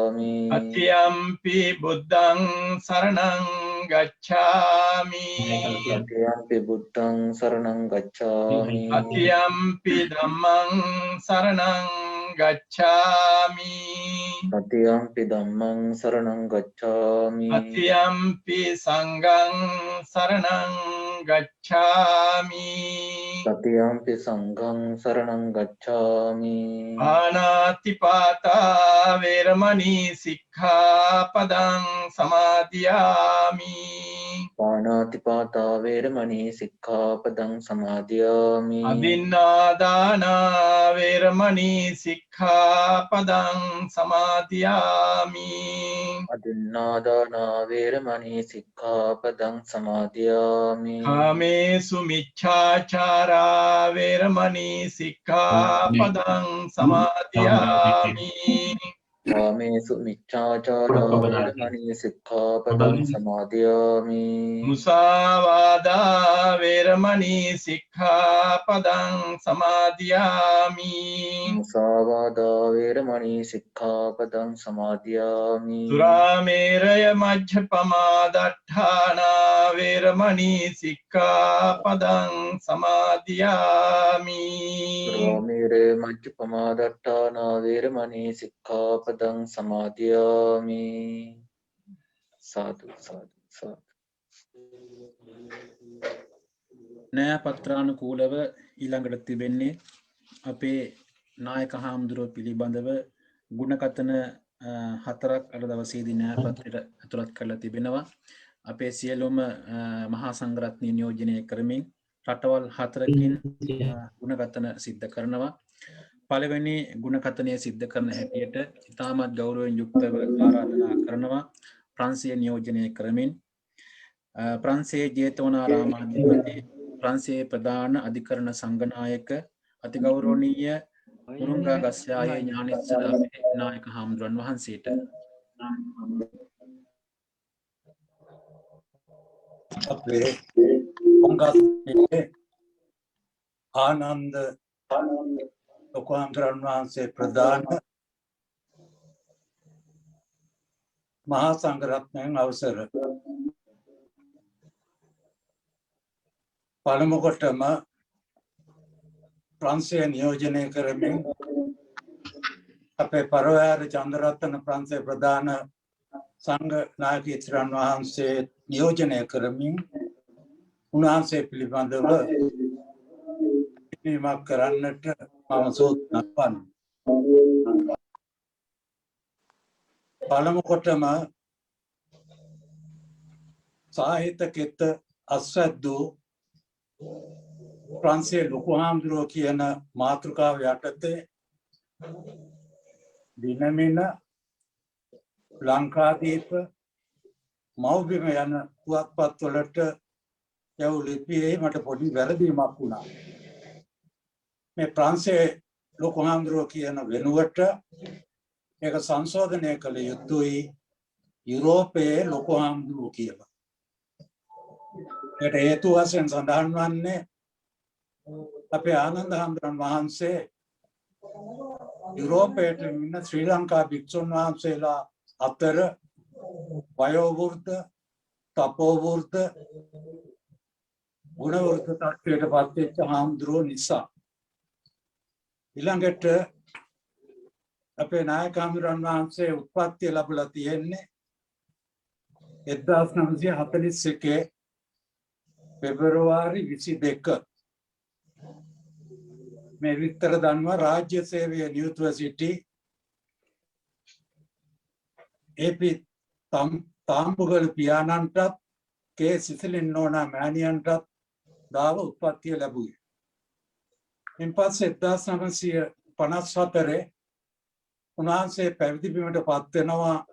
Atiyampi buddhang saranang gacchami. Atiyampi buddhang saranang gacchami. Atiyampi dhammang saranang gacchami. Atiyampi dhammang saranang gacchami. Atiyampi sanghang saranang gacchami. Atiyampi sanghang saranang gacchami. Panatipata veramani sikkhapadang samadhiyami. Panatipata veramani sikkhapadang samadhiyami. Abhinnādāna veramani sikkhapadang samadhiyami. Adinādāna veramani sikkhapadang samadhiyami. Kāmesu miccāchārā veramani sikkhapadang samadhiyami. Kāmesu miccāchārā veramani sikkhapadang samadhiyami. Musāvādā veramani sikkhapadang samadhiyami. Musāvādā veramani sikkhapadang samadhiyami. Surameraya majjapamādāṭṭhāna veramani sikkhapadang samadhiyami. Suramere majjapamādāṭṭhāna veramani sikkhapadang samadhiyami. Sadhu, sadhu, sadhu. නෑ පත්‍රානුකූලව ඊළඟට තිබෙන්නේ අපේ නායක හාමුදුරුව පිළිබඳව ගුණකථන හතරක් අද දවසේදී නෑ පත්‍රයට ඇතුළත් කරලා තිබෙනවා. අපේ සියලුම මහා සංඝරත්නය නියෝජනය කරමින් රටවල් හතරකින් ගුණකථන සිද්ධ කරනවා. පළවෙනි ගුණකථනය සිද්ධ කරන හැටියට ඉතාමත් ගෞරවයෙන් යුක්තව ආරාධනා කරනවා ප්‍රංශය නියෝජනය කරමින් ප්‍රංශයේ ජේතවනාරාමාධිපති ප්‍රංශයේ ප්‍රධාන අධිකරණ සංඝනායක අතිගෞරවනීය උරුංගා ගස්යායේ ඥානිස්සර අපේ නායක හාමුදුරන් වහන්සේට අපේ උංගස්සේ ආනන්ද ලොකු හාමුදුරන් වහන්සේ ප්‍රධාන මහා සංඝරත්නයන් අවසර පළමු කොටම ප්‍රංශය නියෝජනය කරමින් අපේ පරවෑර චන්ද්‍රරත්න ප්‍රංශය ප්‍රධාන සංඝ නායක ඉතිරන් වහන්සේ නියෝජනය කරමින් උන්වහන්සේ පිළිබඳව ඉල්ලීමක් කරන්නට මම සූදානම් වන්නේ. පළමු කොටම සාහිත්‍ය කෙත අස්වැද්දු ප්‍රංශයේ ලොකු හාමුදුරුවෝ කියන මාතෘකාව යටතේ දිනමින ලංකාදීප මව්බිම යන පුවත්පත්වලට යව් ලිපියේ මට පොඩි වැරදීමක් වුණා. මේ ප්‍රංශයේ ලොකු හාමුදුරුවෝ කියන වෙනුවට ඒක සංශෝධනය කළ යුතුයි යුරෝපයේ ලොකු හාමුදුරුවෝ කියලා. ඒකට හේතු වශයෙන් සඳහන් වන්නේ අපේ ආනන්ද හාමුදුරන් වහන්සේ යුරෝපයට ඉන්න ශ්‍රී ලංකා භික්ෂුන් වහන්සේලා අතර වයෝවෘද්ධ, තපෝවෘද්ධ, ගුණවෘද්ධ තත්ත්වයට පත් වෙච්ච හාමුදුරුවෝ නිසා. ඊළඟට අපේ නායක හාමුදුරන් වහන්සේ උත්පත්ති ලැබලා තියෙන්නේ 1941 පෙබරවාරි 22 මේ විතර දන්වා රාජ්‍ය සේවය යුනිවර්සිටි ඒපි තාම්බුගල පියාණන්ටත් කේ සිසිලින් නෝනා මෑණියන්ටත් දාව උත්පත්තිය ලැබුවේ. ඉන් පස්සේ 1954 උන්වහන්සේ පැවිදි බිමට පත් වෙනවා.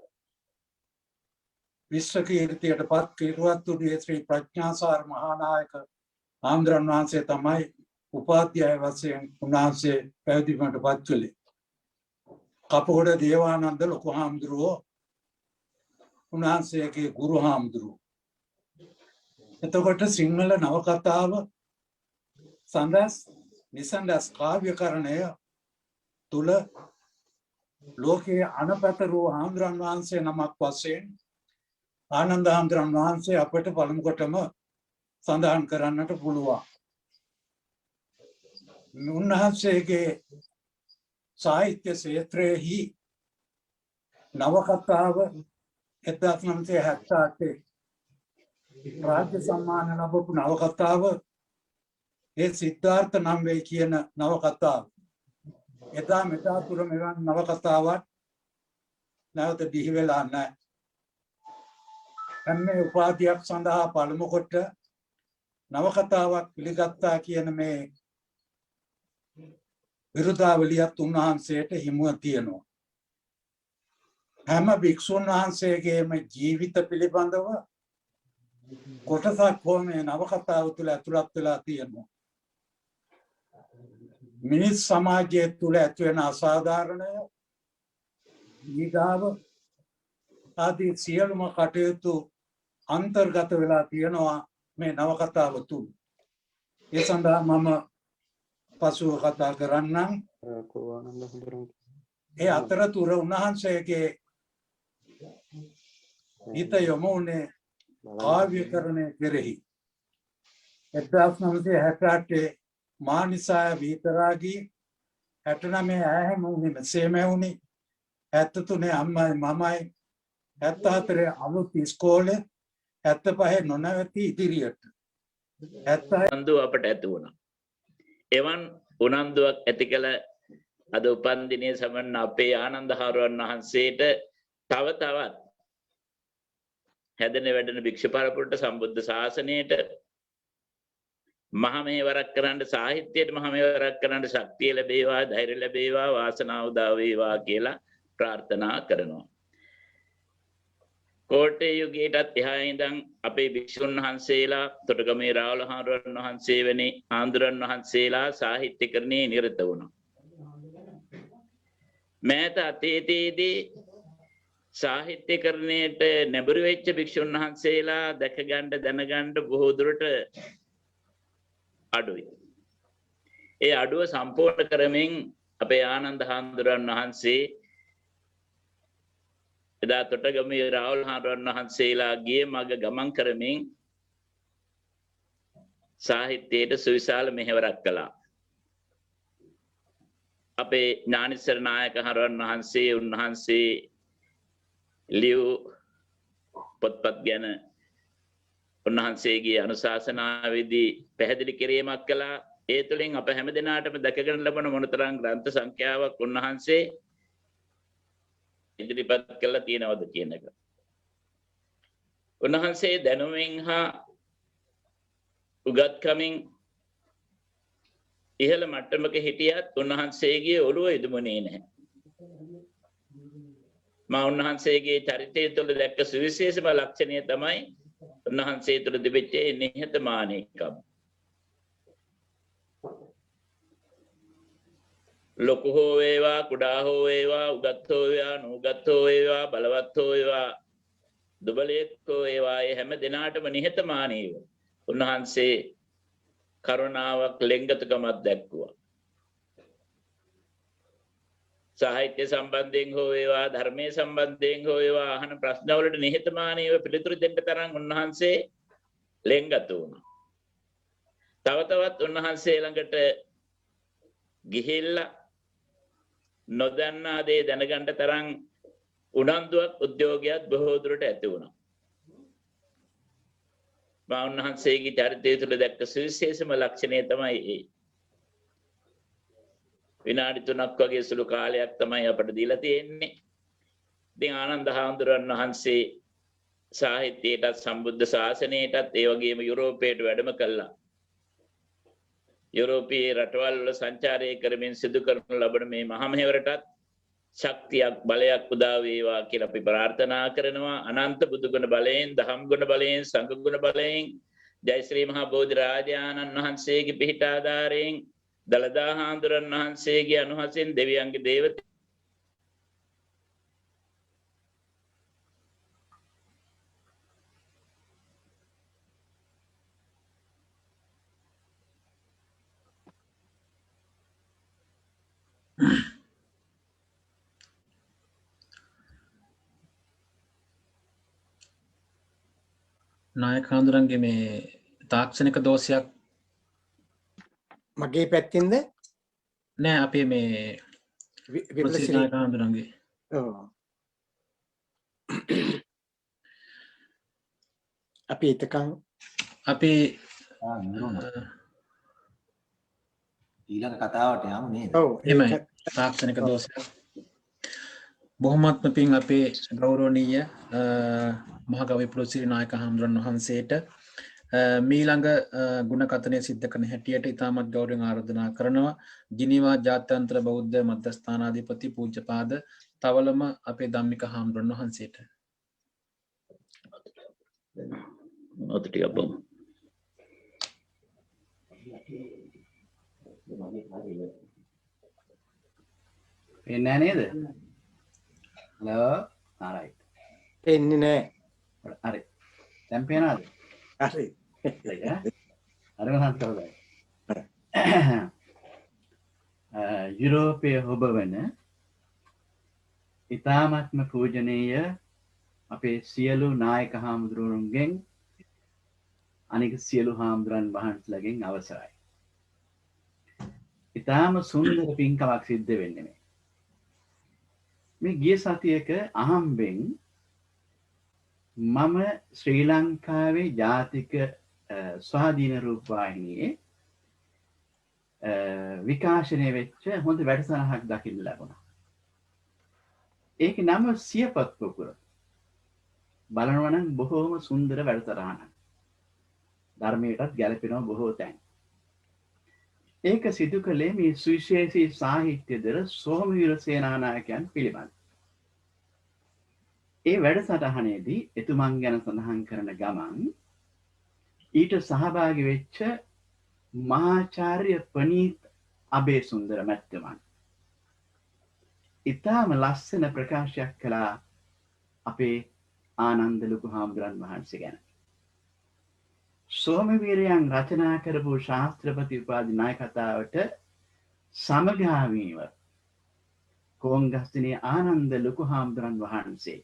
විශ්ව කීර්තියට පත් කිරුවත්තුඩියේ ශ්‍රී ප්‍රඥාසාර මහානායක හාමුදුරන් වහන්සේ තමයි උපාධ්‍යාය වශයෙන් උන්වහන්සේ පැවිදි බිමට පත් කළේ. කපුගොඩ දේවානන්ද ලොකු හාමුදුරුවෝ උන්වහන්සේගේ ගුරු හාමුදුරුවෝ. එතකොට සිංහල නවකතාව සඳස් නිසන්දස් කාව්‍යකරණය තුල ලෝකයේ අනපතරු හාමුදුරන් වහන්සේ නමක් වශයෙන් ආනන්ද හාමුදුරන් වහන්සේ අපට පළමු කොටම සඳහන් කරන්නට පුළුවන්. උන්වහන්සේගේ සාහිත්‍ය ක්ෂේත්‍රයේහි නවකතාව 1978 රාජ්‍ය සම්මාන ලැබපු නවකතාව ඒ සිද්ධාර්ථ නම් වේ කියන නවකතාව. එදා මෙදා තුර මෙවන් නවකතාවක් නැවත බිහි වෙලා නැහැ. එන්නේ උපාධියක් සඳහා පළමු කොට නවකතාවක් පිළිගත්තා කියන මේ විරුදාවලියත් උන්වහන්සේට හිමුව තියෙනවා. හැම භික්ෂුන් වහන්සේගේම ජීවිත පිළිබඳව කොටසක් හෝ මේ නවකතාව තුළ ඇතුළත් වෙලා තියෙනවා. මිනිස් සමාජය තුළ ඇතිවෙන අසාධාරණය, ඊගාව ආදී සියලුම කටයුතු අන්තර්ගත වෙලා තියෙනවා මේ නවකතාව තුළ. ඒ සඳහා මම පසුව කතා කරන්නම්. ඒ අතරතුර උන්වහන්සේගේ හිත යොමු වුණේ කාව්‍යකරණය කෙරෙහි. 1968 මානිසාය විතරාගී, 69 ඈහැමුනි මෙසේමැවුනි, 73 අම්මයි මමයි, 74 අලුත් ඉස්කෝලේ, 75 නොනවති ඉදිරියට, 76 උනන්දුව අපට ඇති වුණා. එවන් උනන්දුවක් ඇති කළ අද උපන් දිනයේ සමන්න අපේ ආනන්ද හාමුදුරන් වහන්සේට තව තවත් හැදෙන වැඩෙන භික්ෂු පරපුරට සම්බුද්ධ ශාසනයට මහමෙවරක් කරන්න, සාහිත්‍යයට මහමෙවරක් කරන්න ශක්තිය ලැබේවා, ධෛර්ය ලැබේවා, වාසනාව උදා වේවා කියලා ප්‍රාර්ථනා කරනවා. කෝට්ටේ යුගයටත් එහා ඉඳන් අපේ භික්ෂුන් වහන්සේලා, තොටගමේ රාහුල හාමුදුරන් වහන්සේ වැනි හාමුදුරන් වහන්සේලා සාහිත්‍යකරණයේ නිරත වුණා. මෑත අතීතයේදී සාහිත්‍යකරණයට නැඹුරු වෙච්ච භික්ෂුන් වහන්සේලා දැක ගන්න දැනගන්න බොහෝ දුරට අඩුයි. ඒ අඩුව සම්පූර්ණ කරමින් අපේ ආනන්ද හාමුදුරන් වහන්සේ එදා තොටගමේ රාහුල හාමුදුරන් වහන්සේලා ගියේ මඟ ගමන් කරමින් සාහිත්‍යයට සුවිශාල මෙහෙවරක් කළා. අපේ ඥානිසර නායක හාමුදුරන් වහන්සේ උන්වහන්සේ ලියු පොත්පත් ගැන උන්වහන්සේගේ අනුශාසනාවේදී පැහැදිලි කිරීමක් කළා. ඒ තුළින් අප හැම දිනාටම දැකගෙන ලබන මොනතරම් ග්‍රන්ථ සංඛ්‍යාවක් උන්වහන්සේ ඉදිරිපත් කළා තියෙනවද කියන එක. උන්වහන්සේ දැනුමින් හා උගත්කමින් ඉහළ මට්ටමක හිටියත් උන්වහන්සේගේ ඔළුව ඉදුමුනේ නැහැ. මා උන්වහන්සේගේ චරිතය තුළ දැක්ක සුවිශේෂම ලක්ෂණය තමයි උන්වහන්සේ තුළ තිබෙච්ච නිහතමානීකම. ලොකු හෝ වේවා, කුඩා හෝ වේවා, උගත් හෝ වේවා, නුගත් හෝ වේවා, බලවත් හෝ වේවා, දුබලයෙක් හෝ වේවා, ඒ හැම දිනාටම නිහතමානීව උන්වහන්සේ කරුණාවක්, ලෙන්ගතුකමක් දැක්වුවා. සාහිත්‍ය සම්බන්ධයෙන් හෝ වේවා, ධර්මයේ සම්බන්ධයෙන් හෝ වේවා අහන ප්‍රශ්නවලට නිහතමානීව පිළිතුරු දෙන්න තරම් උන්වහන්සේ ලෙන්ගතු වුණා. තව තවත් උන්වහන්සේ ළඟට ගිහිල්ලා නොදන්නා දේ දැනගන්න තරම් උනන්දුවක්, උද්‍යෝගයක් බොහෝ දුරට ඇති වුණා. මා උන්වහන්සේගේ චරිතය තුළ දැක්ක සුවිශේෂම ලක්ෂණය තමයි ඒ. විනාඩි 3ක් වගේ සුළු කාලයක් තමයි අපට දීලා තියෙන්නේ. ඉතින් ආනන්ද හාමුදුරන් වහන්සේ සාහිත්‍යයටත් සම්බුද්ධ ශාසනයටත් ඒ වගේම යුරෝපයට වැඩම කළා. යුරෝපීය රටවල් වල සංචාරය කරමින් සිදු කරනු ලබන මේ මහමෙහෙවරටත් ශක්තියක්, බලයක් උදා වේවා කියලා අපි ප්‍රාර්ථනා කරනවා. අනන්ත බුදුගුණ බලයෙන්, දහම් ගුණ බලයෙන්, සංඝ ගුණ බලයෙන්, ජය ශ්‍රී මහා බෝධි රාජානන් වහන්සේගේ පිහිට ආධාරයෙන්, දලදා හාමුදුරන් වහන්සේගේ අනුහසින්, දෙවියන්ගේ දේවතා නායක හඳුරන්ගේ මේ තාක්ෂණික දෝෂයක් මගේ පැත්තින්ද නෑ අපේ මේ විපලසිරි නායක හඳුරන්ගේ අපි එතකං අපි ඊළඟ කතාවට යමු නේද? ඔව් එමයි තාක්ෂණික දෝෂයක් බොහොමත්ම පින් අපේ ගෞරවනීය මහගවි පුරසිරි නායක හඳුරන් වහන්සේට මීළඟ ගුණකථනය සිද්ධ කරන හැටියට ඉතාමත් ගෞරවයෙන් ආරාධනා කරනවා ජිනීවා ජාත්‍යන්තර බෞද්ධ මධ්‍යස්ථානාධිපති පූජ්‍යපාද තවලම අපේ ධම්මික හාමුදුරන් වහන්සේට ඔත ටිකක් බලමු. පේන්නේ නේද? හලෝ. ආරයිට්. එන්නේ නෑ හරි. දැන් පේනවද? හරි හරිම හොඳයි. යුරෝපයේ හොබවන ඉතාමත්ම පූජනීය අපේ සියලු නායක හාමුදුරුවන්ගෙන් අනික සියලු හාමුදුරන් වහන්සේලාගෙන් අවසරයි. ඉතාම සුන්දර පින්කමක් සිද්ධ වෙන්නේ මේ ගිය සතියක අහම්බෙන් මම ශ්‍රී ලංකාවේ ජාතික ස්වාධීන රූපවාහිනියේ විකාශනය වෙච්ච හොඳ වැඩසටහනක් දකින්න ලැබුණා. ඒකේ නම සියපත් පොකුර. බලනවා නම් බොහෝම සුන්දර වැඩසටහනක්. ධර්මයටත් ගැලපෙනවා බොහෝ තැන්. ඒක සිදු කළේ මේ සුවිශේෂී සාහිත්‍යදර සෝමවීර සේනානායකයන් පිළිබඳ. ඒ වැඩසටහනේදී එතුමන් ගැන සඳහන් කරන ගමන් ඊට සහභාගී වෙච්ච මහාචාර්ය පනීත් අබේසුන්දර මැතිතුමන් ඉතාම ලස්සන ප්‍රකාශයක් කළා අපේ ආනන්ද ලොකු හාමුදුරන් වහන්සේ ගැන. සෝමවීරයන් රචනා කරපු ශාස්ත්‍රපති උපාධි නායකතාවට සමගාමීව කෝංගස්තිනේ ආනන්ද ලොකු හාමුදුරන් වහන්සේ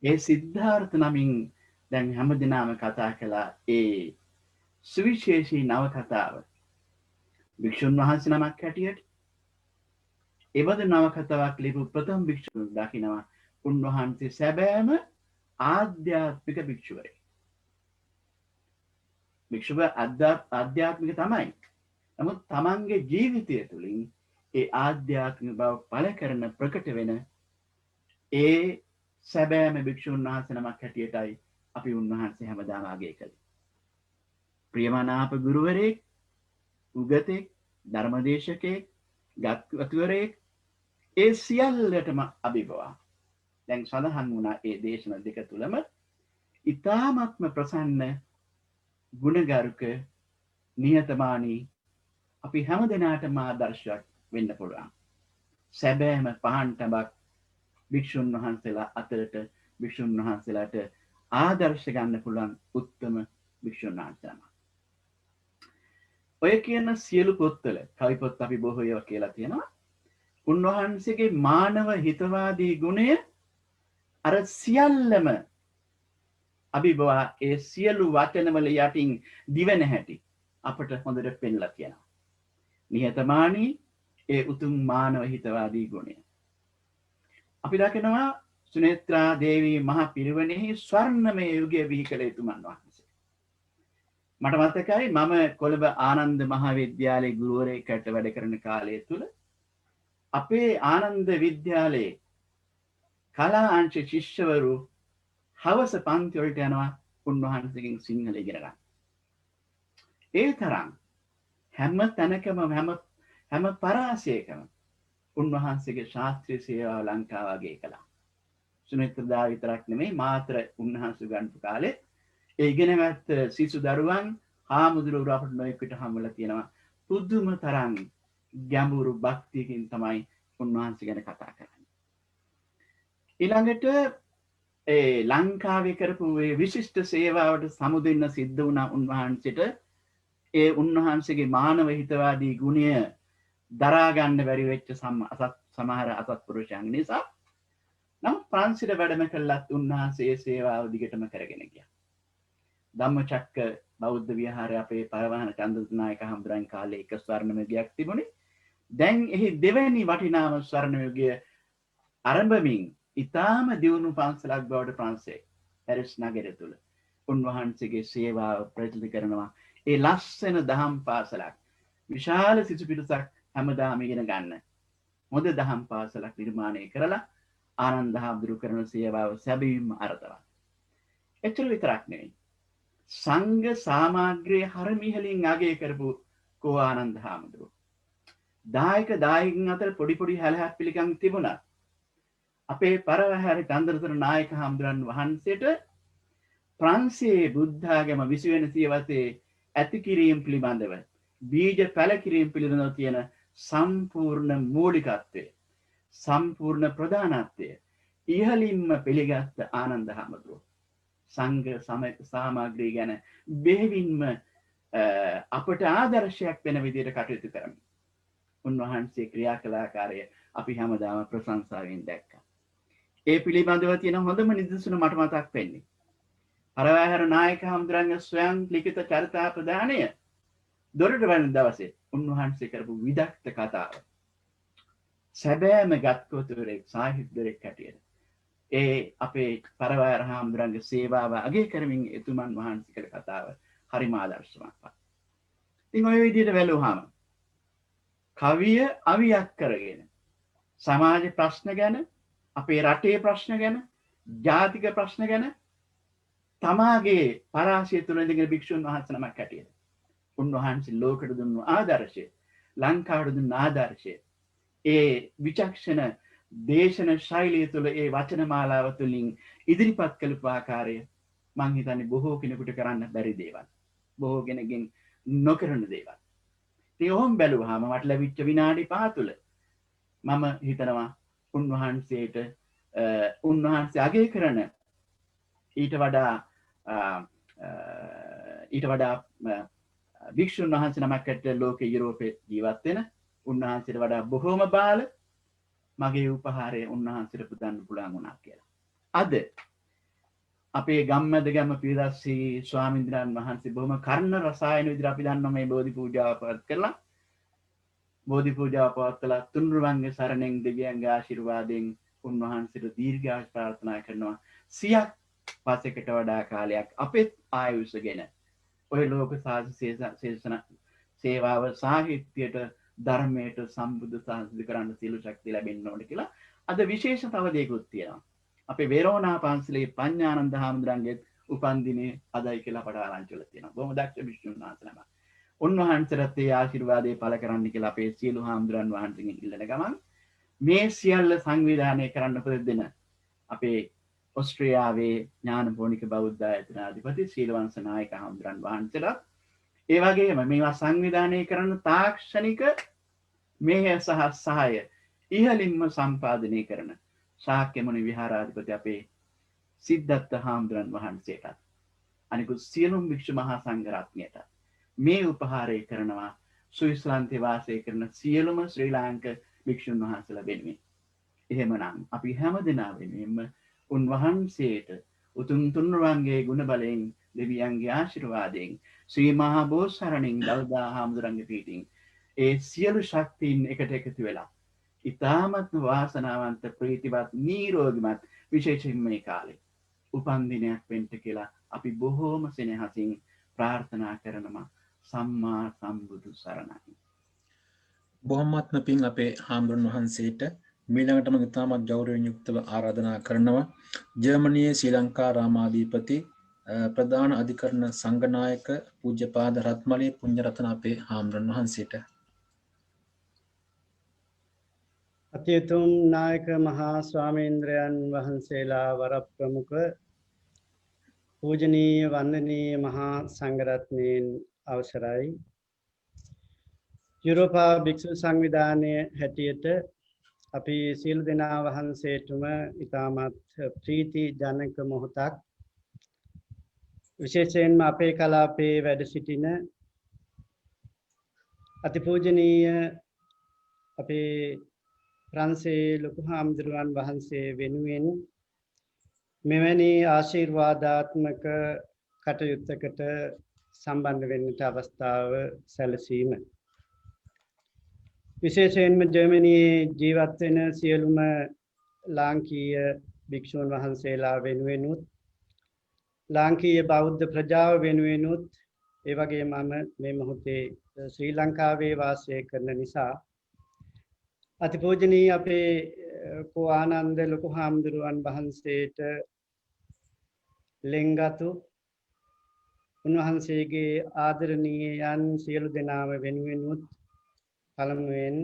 ඒ සිද්ධාර්ථ නමින් දැන් හැමදෙනාම කතා කළා ඒ සුවිශේෂී නවකතාව භික්ෂුන් වහන්සේ නමක් හැටියට එබඳු නවකතාවක් ලියපු ප්‍රථම භික්ෂුව දකිනවා උන්වහන්සේ සැබෑම ආධ්‍යාත්මික භික්ෂුවරේ. භික්ෂුව ආධ්‍යාත්මික තමයි. නමුත් තමන්ගේ ජීවිතය තුළින් ඒ ආධ්‍යාත්මික බව පළ කරන ප්‍රකට වෙන ඒ සැබෑම භික්ෂුන් වහන්සේ නමක් හැටියටයි අපි උන්වහන්සේ හැමදාම අගය කළේ. ප්‍රියමනාප ගුරුවරයෙක්, උගතෙක්, ධර්මදේශකයෙක්, ගත්වරයෙක් ඒ සියල්ලටම අභිභවා. දැන් සඳහන් වුණා ඒ දේශන දෙක තුළම ඉතාමත්ම ප්‍රසන්න ගුණගරුක නිහතමානී අපි හැම දෙනාටම ආදර්ශයක් වෙන්න පුළුවන්. සැබෑම පහන් තබක් භික්ෂුන් වහන්සේලා අතරට භික්ෂුන් වහන්සේලාට ආදර්ශ ගන්න පුළුවන් උත්තම භික්ෂුන් වහන්සේලා. ඔය කියන සියලු පොත්වල කවි පොත් අපි බොහෝ ඒවා කියලා තියෙනවා. උන්වහන්සේගේ මානව හිතවාදී ගුණය අර සියල්ලම අභිභවා ඒ සියලු වචනවල යටින් දිවෙන හැටි අපට හොඳට පෙන්ලා තියෙනවා. නිහතමානී ඒ උතුම් මානව හිතවාදී ගුණය. අපි දකිනවා සුනේත්‍රා දේවී මහ පිරිවෙනෙහි ස්වර්ණමය යුගයේ බිහි කළ එතුමන් වහන්සේ. මට මතකයි මම කොළඹ ආනන්ද මහාවිද්‍යාලයේ ගුරුවරයෙක්ට වැඩ කරන කාලය තුල අපේ ආනන්ද විද්‍යාලයේ කලා අංශ ශිෂ්‍යවරු හවස පන්ති වලට යනවා උන්වහන්සේගෙන් සිංහල ඉගෙන ගන්න. ඒ තරම් හැම තැනකම හැම පරාසයකම උන්වහන්සේගේ ශාස්ත්‍රීය සේවාව ලංකාව අගය කළා. සුනේත්‍රදා විතරක් නෙමෙයි මාත්‍ර උන්වහන්සේ ගන්නපු කාලේ ඒ ඉගෙනගත් සිසු දරුවන් හාමුදුරුවෝ අපට නොයෙකුට හම්බුලා තියෙනවා. පුදුම තරම් ගැඹුරු භක්තියකින් තමයි උන්වහන්සේ ගැන කතා කරන්නේ. ඊළඟට ඒ ලංකාවේ කරපු ඒ විශිෂ්ට සේවාවට සමුදෙන්න සිද්ධ වුණා උන්වහන්සේට. ඒ උන්වහන්සේගේ මානව හිතවාදී ගුණය දරා ගන්න බැරි වෙච්ච සමහර අසත්පුරුෂයන් නිසා නම් ප්‍රංශයට වැඩම කළත් උන්වහන්සේ සේවාව දිගටම කරගෙන ගියා. ධම්මචක්ක බෞද්ධ විහාරය අපේ පරවහන චන්ද්‍රනායක හඳුරන් කාලේ එක ස්වර්ණ යුගයක් තිබුණේ. දැන් එහි දෙවැනි වටිනාම ස්වර්ණ යුගය ආරම්භමින් ඊටාම දියුණු පන්සලක් බවට ප්‍රංශේ පැරිස් නගරය තුල උන්වහන්සේගේ සේවාව ප්‍රතිලි කරනවා. ඒ ලස්සන දහම් පාසලක් විශාල සිසු පිරිසක් හැමදාම ඉගෙන ගන්න හොඳ දහම් පාසලක් නිර්මාණය කරලා ආනන්ද හාමුදුරුවෝ කරන සේවාව සැබවින්ම අර්ථවත්. එච්චර විතරක් නෙවෙයි. සංඝ සාමග්‍රී හරමිහලින් අගය කරපු කෝ ආනන්ද හාමුදුරුවෝ. දායක දායකයන් අතර පොඩි පොඩි හැලහැප් පිළිකම් තිබුණා. අපේ පරවහැර චන්ද්‍රතර නායක හාමුදුරන් වහන්සේට ප්‍රංශයේ බුද්ධාගම 20 වෙනි සියවසේ ඇති කිරීම පිළිබඳව බීජ පැල කිරීම පිළිබඳව තියෙන සම්පූර්ණ මූලිකත්වය සම්පූර්ණ ප්‍රධානත්වය ඉහළින්ම පිළිගත් ආනන්ද හාමුදුරුවෝ සංඝ සාමග්‍රී ගැන බෙහෙවින්ම අපට ආදර්ශයක් වෙන විදිහට කටයුතු කරමු. උන්වහන්සේ ක්‍රියා කළ ආකාරය අපි හැමදාම ප්‍රශංසාවෙන් දැක්කා. ඒ පිළිබඳව තියෙන හොඳම නිදසුන මට මතක් වෙන්නේ. පරවැහැර නායක හාමුදුරන්ගේ ස්වයං ලිඛිත චරිතාපදානය දොරට වන දවසේ උන්වහන්සේ කරපු විදග්ධ කතාව. සැබෑම ගත්කොතුරෙක් සාහිත්‍යයක් හැටියට ඒ අපේ පරවැහැර හාමුදුරන්ගේ සේවාව අගය කරමින් එතුමන් වහන්සේ කළ කතාව හරිම ආදර්ශමත්. ඉතින් ඔය විදිහට වැළුවාම කවිය අවියක් කරගෙන සමාජ ප්‍රශ්න ගැන අපේ රටේ ප්‍රශ්න ගැන ජාතික ප්‍රශ්න ගැන තමාගේ පරාසය තුළ ඉඳගෙන භික්ෂුන් වහන්සේ නමක් හැටියට උන්වහන්සේ ලෝකෙට දුන්නු ආදර්ශය ලංකාවට දුන්න ආදර්ශය ඒ විචක්ෂණ දේශන ශෛලිය තුළ ඒ වචන මාලාව තුළින් ඉදිරිපත් කළපු ආකාරය මං හිතන්නේ බොහෝ කෙනෙකුට කරන්න බැරි දේවල් බොහෝ කෙනෙක්ගෙන් නොකරන දේවල්. ඉතින් ඔහොම බැලුවාම මට ලැබිච්ච විනාඩි 5 තුළ මම හිතනවා උන්වහන්සේ අගය කරන ඊට වඩා භික්ෂුන් වහන්සේ නමකට ලෝකේ යුරෝපේ ජීවත් වෙන උන්වහන්සේට වඩා බොහෝම බාල මගේ උපහාරය උන්වහන්සේට පුදන්න පුළුවන් වුණා කියලා. අද අපේ ගම්මැදගම පිරිදස්සී ස්වාමීන්ද්‍රයන් වහන්සේ බොහොම කර්ණ රසායන විදිහට අපි දන්නවා මේ බෝධි පූජාව පවත් කරලා බෝධි පූජාව පවත්වලා තුන්රුවන්ගේ සරණෙන් දෙවියන්ගේ ආශිර්වාදයෙන් උන්වහන්සේට දීර්ඝායුෂ ප්‍රාර්ථනා කරනවා. 100ක් පසෙකට වඩා කාලයක් අපේ ආයුෂගෙන ඔය ලෝක සාසන සේවාව සාහිත්‍යයට ධර්මයට සම්බුද්ධ සාහිත්‍ය කරන්න සියලු ශක්තිය ලැබෙන්න ඕනේ කියලා අද විශේෂ තව දෙයක්ත් තියෙනවා. අපේ වේරෝනා පන්සලේ පඤ්ඤානන්ද හාමුදුරන්ගේ උපන්දිනේ අදයි කියලා අපට ආරංචි වෙලා තියෙනවා. බොහොම දක්ෂ භික්ෂුන් වහන්සේනම. උන්වහන්සේට ඒ ආශිර්වාදේ පළ කරන්න කියලා අපේ සියලු හාමුදුරන් වහන්සේගෙන් ඉල්ලන ගමන් මේ සියල්ල සංවිධානය කරන්න ප්‍රතිදින අපේ ඔස්ට්‍රේලියාවේ ඥානපෝනික බෞද්ධ ආයතනාධිපති සීලවංශ නායක හාමුදුරන් වහන්සේලා ඒ වගේම මේවා සංවිධානය කරන තාක්ෂණික මෙහෙය සහ සහාය ඉහළින්ම සම්පාදනය කරන ශාක්‍ය මුනි විහාරාධිපති අපේ සිද්ධාර්ථ හාමුදුරන් වහන්සේට අනිකුත් සියලුම භික්ෂු මහා සංඝ රත්නයට මේ උපහාරය කරනවා ස්විස්ලන්තේ වාසය කරන සියලුම ශ්‍රී ලාංක භික්ෂුන් වහන්සේලා වෙනුවෙන්. එහෙමනම් අපි හැමදෙනා වෙනුවෙන්ම උන්වහන්සේට උතුම් තුන්රුවන්ගේ ගුණ බලයෙන් දෙවියන්ගේ ආශිර්වාදයෙන් ශ්‍රී මහා බෝසරණින් දල්දා හාමුදුරන්ගේ පිටින් ඒ සියලු ශක්තියින් එකට එකතු වෙලා ඉතාමත්ම වාසනාවන්ත ප්‍රීතිවත් නිරෝගිමත් විශේෂයෙන් මේ කාලේ උපන්දිනයක් වෙන්න කියලා අපි බොහෝම සෙනෙහසින් ප්‍රාර්ථනා කරනවා. සම්මා සම්බුදු සරණයි. බොහොමත්ම පිං අපේ හාමුදුරන් වහන්සේට මීළඟටම ඉතාමත් ගෞරවයෙන් යුක්තව ආරාධනා කරනවා ජර්මනියේ ශ්‍රී ලංකා රාමාධිපති ප්‍රධාන අධිකරණ සංඝනායක පූජ්‍යපාද රත්මලේ පුණ්‍යරතන අපේ හාමුදුරන් වහන්සේට. අතිඋතුම් නායක මහා ස්වාමීන්ද්‍රයන් වහන්සේලා වරප්‍රමුඛ පූජනීය වන්දනීය මහා සංඝරත්නයන් අවසරයි. යුරෝපා භික්ෂු සංවිධානයේ හැටියට අපි සියලු දෙනා වහන්සේටම ඉතාමත් ප්‍රීති ජනක මොහොතක් විශේෂයෙන්ම අපේ කලාපයේ වැඩ සිටින අතිපූජනීය අපේ ප්‍රංශේ ලොකු හාමුදුරුවන් වහන්සේ වෙනුවෙන් මෙවැනි ආශිර්වාදාත්මක කටයුත්තකට සම්බන්ධ වෙන්නට අවස්ථාව සැලසීම. විශේෂයෙන්ම ජර්මනියේ ජීවත් වෙන සියලුම ලාංකීය භික්ෂූන් වහන්සේලා වෙනුවෙනුත් ලාංකීය බෞද්ධ ප්‍රජාව වෙනුවෙනුත් ඒ වගේම මම මේ මොහොතේ ශ්‍රී ලංකාවේ වාසය කරන නිසා අතිපූජනීය අපේ කෝ ආනන්ද ලොකු හාමුදුරුවන් වහන්සේට ලෙන්ගතු උන්වහන්සේගේ ආදරණීයයන් සියලු දෙනාම වෙනුවෙනුත් පළමුවෙන්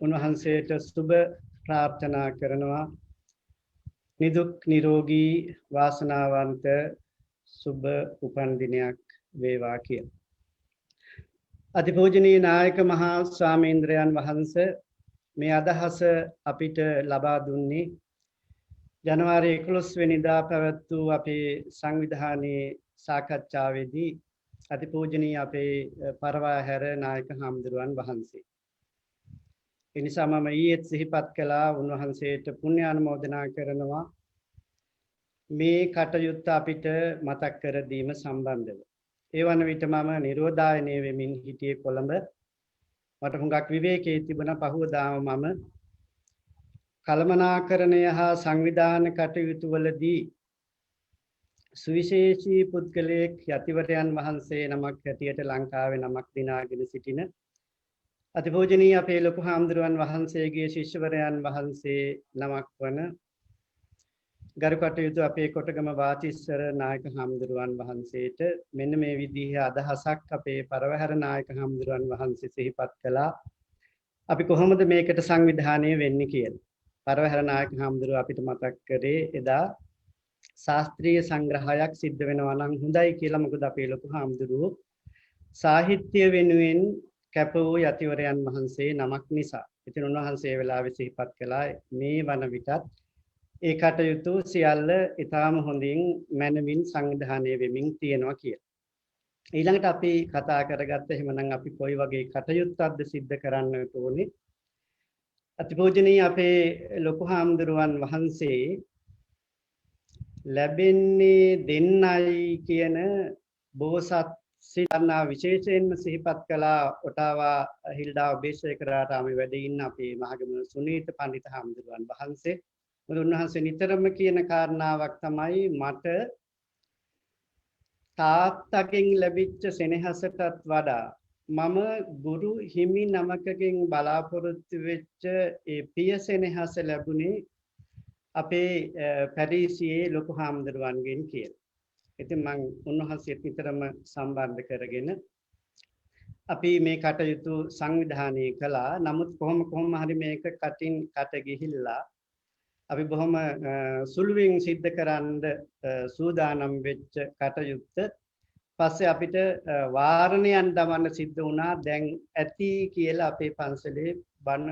උන්වහන්සේට සුබ ප්‍රාර්ථනා කරනවා නිදුක් නිරෝගී වාසනාවන්ත සුබ උපන් දිනයක් වේවා කියලා. අතිපූජනීය නායක මහා ස්වාමීන්ද්‍රයන් වහන්සේ මේ අදහස අපිට ලබා දුන්නේ ජනවාරි 11 වෙනිදා පැවැත් වූ අපේ සංවිධානයේ සාකච්ඡාවේදී අතිපූජනීය අපේ පරවාහැර නායක හාමුදුරුවන් වහන්සේ. ඒ නිසා මම ඊයේත් සිහිපත් කළා උන්වහන්සේට පුණ්‍ය ආනුමෝදනා කරනවා මේ කටයුත්ත අපිට මතක් කර දීම සම්බන්ධව. ඒ වන විට මම නිරෝධායනය වෙමින් හිටියේ කොළඹ. මට හුඟක් විවේකයේ තිබුණ පහුවදාම මම කළමනාකරණය හා සංවිධාන කටයුතු වලදී සුවිශේෂී පුද්ගලයෙක් යතිවරයන් වහන්සේ නමක් හැටියට ලංකාවේ නමක් දිනාගෙන සිටින අතිපූජනීය අපේ ලොකු හාමුදුරුවන් වහන්සේගේ ශිෂ්‍යවරයන් වහන්සේ නමක් වන ගරු කටයුතු අපේ කොටගම වාචිස්සර නායක හාමුදුරුවන් වහන්සේට මෙන්න මේ විදිහේ අදහසක් අපේ පරවහැර නායක හාමුදුරුවන් වහන්සේ සිහිපත් කළා. අපි කොහොමද මේකට සංවිධානය වෙන්නේ කියලා. පරවහැර නායක හාමුදුරුව අපිට මතක් කරේ එදා ශාස්ත්‍රීය සංග්‍රහයක් සිද්ධ වෙනවා නම් හොඳයි කියලා. මොකද අපේ ලොකු හාමුදුරුවෝ සාහිත්‍ය වෙනුවෙන් කැප වූ යතිවරයන් වහන්සේ නමක් නිසා. ඉතින් උන්වහන්සේ වෙලාවෙ සිහිපත් කළා මේ වන විටත් ඒ කටයුතු සියල්ල ඊටාම හොඳින් මනමින් සංවිධානය වෙමින් තියෙනවා කියලා. ඊළඟට අපි කතා කරගත්ත එහෙමනම් අපි කොයි වගේ කටයුත්තක්ද සිද්ධ කරන්නට ඕනේ. අතිපූජනීය අපේ ලොකු හාමුදුරුවන් වහන්සේ ලැබෙන්නේ දෙන්නයි කියන බෝසත් සිතන්නා විශේෂයෙන්ම සිහිපත් කළා ඔටාවා හිල්ඩා ඔබේසේකරාට ආමි වැඩ ඉන්න අපේ මහගම සුනීත පඬිත හාමුදුරුවන් වහන්සේ. මොකද උන්වහන්සේ නිතරම කියන කාරණාවක් තමයි මට තාත්තගෙන් ලැබිච්ච සෙනෙහසටත් වඩා මම ගුරු හිමි නමකගෙන් බලාපොරොත්තු වෙච්ච ඒ පිය සෙනෙහස ලැබුණේ අපේ පැරිසියේ ලොකු හාමුදුරුවන්ගෙන් කියලා. ඉතින් මම උන්වහන්සේත් නිතරම සම්බන්ධ කරගෙන අපි මේ කටයුතු සංවිධානය කළා. නමුත් කොහොම හරි මේක කටින් කට ගිහිල්ලා අපි බොහොම සුළුවෙන් සිද්ධ කරන්න සූදානම් වෙච්ච කටයුත්ත පස්සේ අපිට වාරණයන් දමන්න සිද්ධ වුණා. දැන් ඇති කියලා අපේ පන්සලේ බණ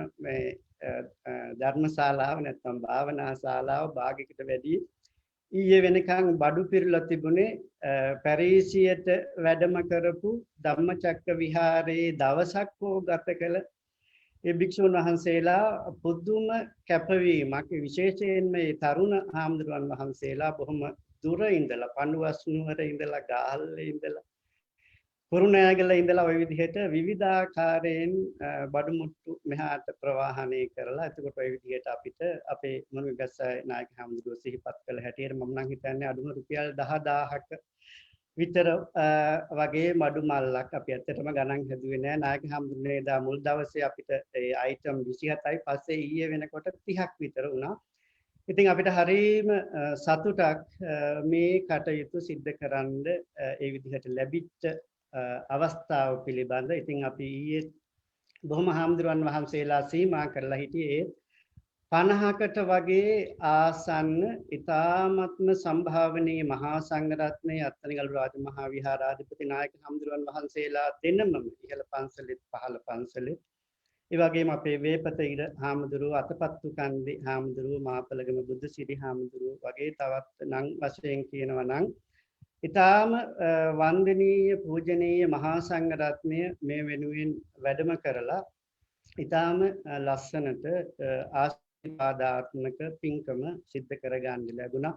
ධර්මශාලාව නැත්නම් භාවනා ශාලාව භාගයකට වැඩි ඊයේ වෙනකන් බඩු පිරලා තිබුණේ පැරිසියට වැඩම කරපු ධම්මචක්ක විහාරයේ දවසක් හෝ ගත කළ ඒ භික්ෂුන් වහන්සේලා පුදුම කැපවීමක් විශේෂයෙන්ම මේ තරුණ හාමුදුරුවන් වහන්සේලා බොහොම දුර ඉඳලා පණුවස් නුවර ඉඳලා ගාල්ලේ ඉඳලා කුරුණෑගල ඉඳලා ওই විදිහට විවිධාකාරයෙන් බඩු මුට්ටු මෙහාට ප්‍රවාහනය කරලා එතකොට ওই විදිහට අපිට අපේ මොනුගස්සයි නායක හාමුදුරුවෝ සිහිපත් කළ හැටියට මම නම් හිතන්නේ අඩුම රුපියල් 10000ක විතර වගේ මඩු මල්ලක් අපි ඇත්තටම ගණන් හැදුවේ නෑ. නායක හාමුදුරුවනේ දා මුල් දවසේ අපිට ඒ අයිටම් 27යි පස්සේ ඊයේ වෙනකොට 30ක් විතර වුණා. ඉතින් අපිට හරීම සතුටක් මේ කටයුතු සිද්ධ කරන්න ඒ විදිහට ලැබිච්ච අවස්ථාව පිළිබඳ. ඉතින් අපි ඊයේ බොහොම හාමුදුරුවන් වහන්සේලා සීමා කරලා හිටියේ 50කට වගේ ආසන්න ඊ타ත්ම සම්භාවනීය මහා සංඝරත්නයේ අත්තිගල් රාජමහා විහාරාධිපති නායක හාමුදුරුවන් වහන්සේලා දෙන්නම ඉහළ පන්සලෙත් පහළ පන්සලෙත් ඒ වගේම අපේ වේපතීර හාමුදුරුවෝ අතපත්තු කන්දේ හාමුදුරුවෝ මාපලගම බුද්ධසිරි හාමුදුරුවෝ වගේ තවත් නම් වශයෙන් කියනවා නම් ඊටාම වන්දනීය පූජනීය මහා සංඝරත්නය මේ වෙනුවෙන් වැඩම කරලා ඊටාම ලස්සනට ආශිර්වාදාත්මක පින්කම සිද්ධ කරගන්න ලැබුණා.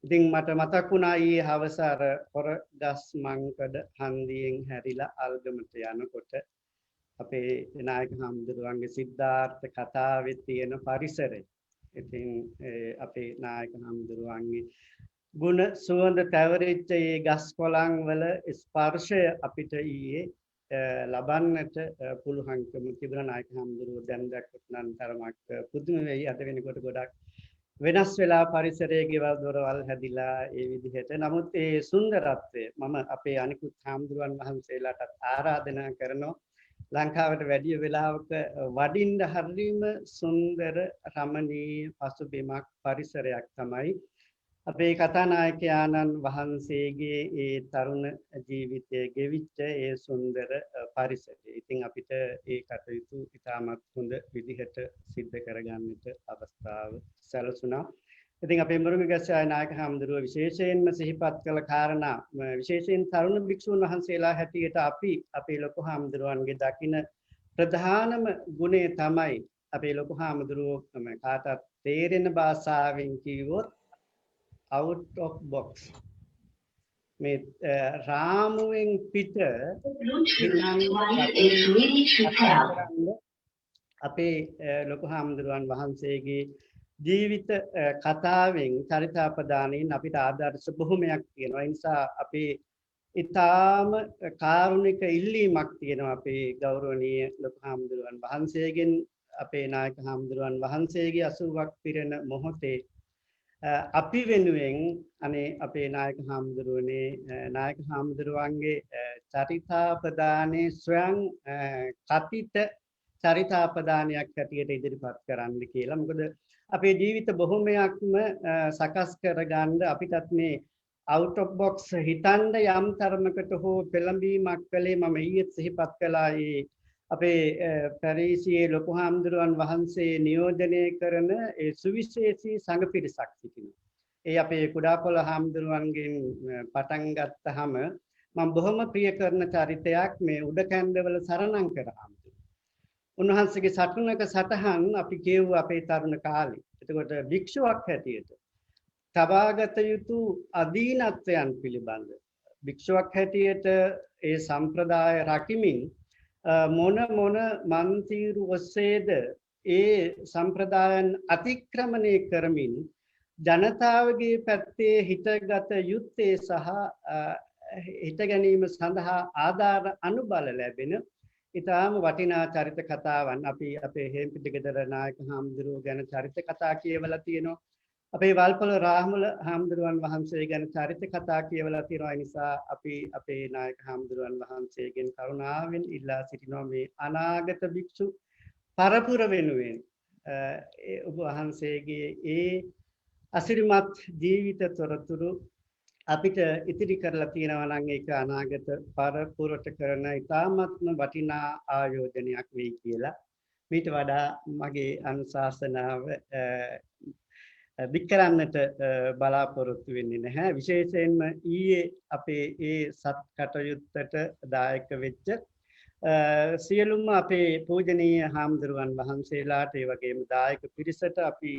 ඉතින් මට මතක් වුණා ඊයේ හවස අර පොර ගස් මංකඩ හන්දියෙන් හැරිලා අල්ගමට යනකොට අපේ නායක හාමුදුරුවන්ගේ සිද්ධාර්ථ කතාවේ තියෙන පරිසරය. ඉතින් අපේ නායක හාමුදුරුවන්ගේ ගුණ සුවඳ තැවරිච්ච මේ ගස් කොළන් වල ස්පර්ශය අපිට ඊයේ ලබන්නට පුළුවන්කම තිබුණා. නායක හාමුදුරුවෝ දැන් දැක්කොත් නම් තරමක් පුදුම වෙයි. අද වෙනකොට ගොඩක් වෙනස් වෙලා පරිසරයේ ගෙවල් දොරවල් හැදිලා ඒ විදිහට. නමුත් ඒ සුන්දරත්වය මම අපේ අනිකුත් හාමුදුරුවන් වහන්සේලාට ආරාධනා කරනවා ලංකාවට වැඩි වෙලාවක වඩින්න හරිම සුන්දර රමණීය පසුබිමක් පරිසරයක් තමයි අපේ කතානායකයාණන් වහන්සේගේ ඒ තරුණ ජීවිතයේ ගෙවිච්ච ඒ සුන්දර පරිසරය. ඉතින් අපිට ඒ කටයුතු ඉතාමත් හොඳ විදිහට සිද්ධ කරගන්නට අවස්ථාව සැලසුණා. ඉතින් අපේ මුරුගගස්සාය නායක හාමුදුරුවෝ විශේෂයෙන්ම සිහිපත් කළ කාරණා විශේෂයෙන් තරුණ භික්ෂුන් වහන්සේලා හැටියට අපි අපේ ලොකු හාමුදුරුවන්ගේ දකින ප්‍රධානම ගුණය තමයි අපේ ලොකු හාමුදුරුවෝ කාටත් තේරෙන භාෂාවෙන් කිව්වොත් out of box. මේ රාමුවෙන් පිට අපේ ලොකු හාමුදුරුවන් වහන්සේගේ ජීවිත කතාවෙන් චරිතාපදානයෙන් අපිට ආදර්ශ බොහොමයක් තියෙනවා. ඒ නිසා අපේ ඊටාම කාරුණික ඉල්ලීමක් තියෙනවා අපේ ගෞරවනීය ලොකු හාමුදුරුවන් වහන්සේගෙන්. අපේ නායක හාමුදුරුවන් වහන්සේගේ 80ක් පිරෙන මොහොතේ අපි වෙනුවෙන් අනේ අපේ නායක හාමුදුරුවනේ නායක හාමුදුරුවන්ගේ චරිතාපදානයේ ස්වයං කපිත චරිතාපදානයක් හැටියට ඉදිරිපත් කරන්න කියලා. මොකද අපේ ජීවිත බොහොමයක්ම සකස් කරගන්න අපිටත් මේ out of box හිතන්න යම් තරමකට හෝ පෙළඹීමක් කළේ. මම ඊයේ සිහිපත් කළා අපේ පැරිසියේ ලොකු හාමුදුරුවන් වහන්සේ නියෝජනය කරන ඒ සුවිශේෂී සංඝ පිරිසක් සිටිනවා. ඒ අපේ කුඩාපොළ හාමුදුරුවන්ගෙන් පටන් ගත්තහම මම බොහොම ප්‍රිය කරන චරිතයක් මේ උඩකැන්දවල සරණංකර හාමුදුරුවෝ. උන්වහන්සේගේ සටනක සටහන් අපි කියුවා අපේ තරුණ කාලේ. එතකොට භික්ෂුවක් හැටියට තබාගත යුතු අදීනත්වයන් පිළිබඳ භික්ෂුවක් හැටියට ඒ සම්ප්‍රදාය රකිමින් මොන මන්තිරු ඔස්සේද ඒ සම්ප්‍රදායන් අතික්‍රමණය කරමින් ජනතාවගේ පැත්තේ හිතගත යුත්තේ සහ හිත ගැනීම සඳහා ආධාර අනුබල ලැබෙන ඉතාම වටිනා චරිත කතාවන් අපි අපේ හේම්පිටිගෙදර නායක හාමුදුරුවෝ ගැන චරිත කතා කියවලා තියෙනවා. අපේ වල්පොළ රාහුල හාමුදුරුවන් වහන්සේ ගැන චරිත කතා කියවලා තියෙනවා. ඒ නිසා අපි අපේ නායක හාමුදුරුවන් වහන්සේගෙන් කරුණාවෙන් ඉල්ලා සිටිනවා මේ අනාගත භික්ෂු පරපුර වෙනුවෙන් ඔබ වහන්සේගේ ඒ අසිරිමත් ජීවිත තොරතුරු අපිට ඉතිරි කරලා තියෙනවා නම් ඒක අනාගත පරපුරට කරන ඉතාමත්ම වටිනා ආයෝජනයක් වෙයි කියලා. මීට වඩා මගේ අනුශාසනාව දික්කරන්නට බලාපොරොත්තු වෙන්නේ නැහැ. විශේෂයෙන්ම ඊයේ අපේ ඒ සත් කටයුත්තට දායක වෙච්ච සියලුම අපේ පූජනීය හාමුදුරුවන් වහන්සේලාට ඒ වගේම දායක පිරිසට අපි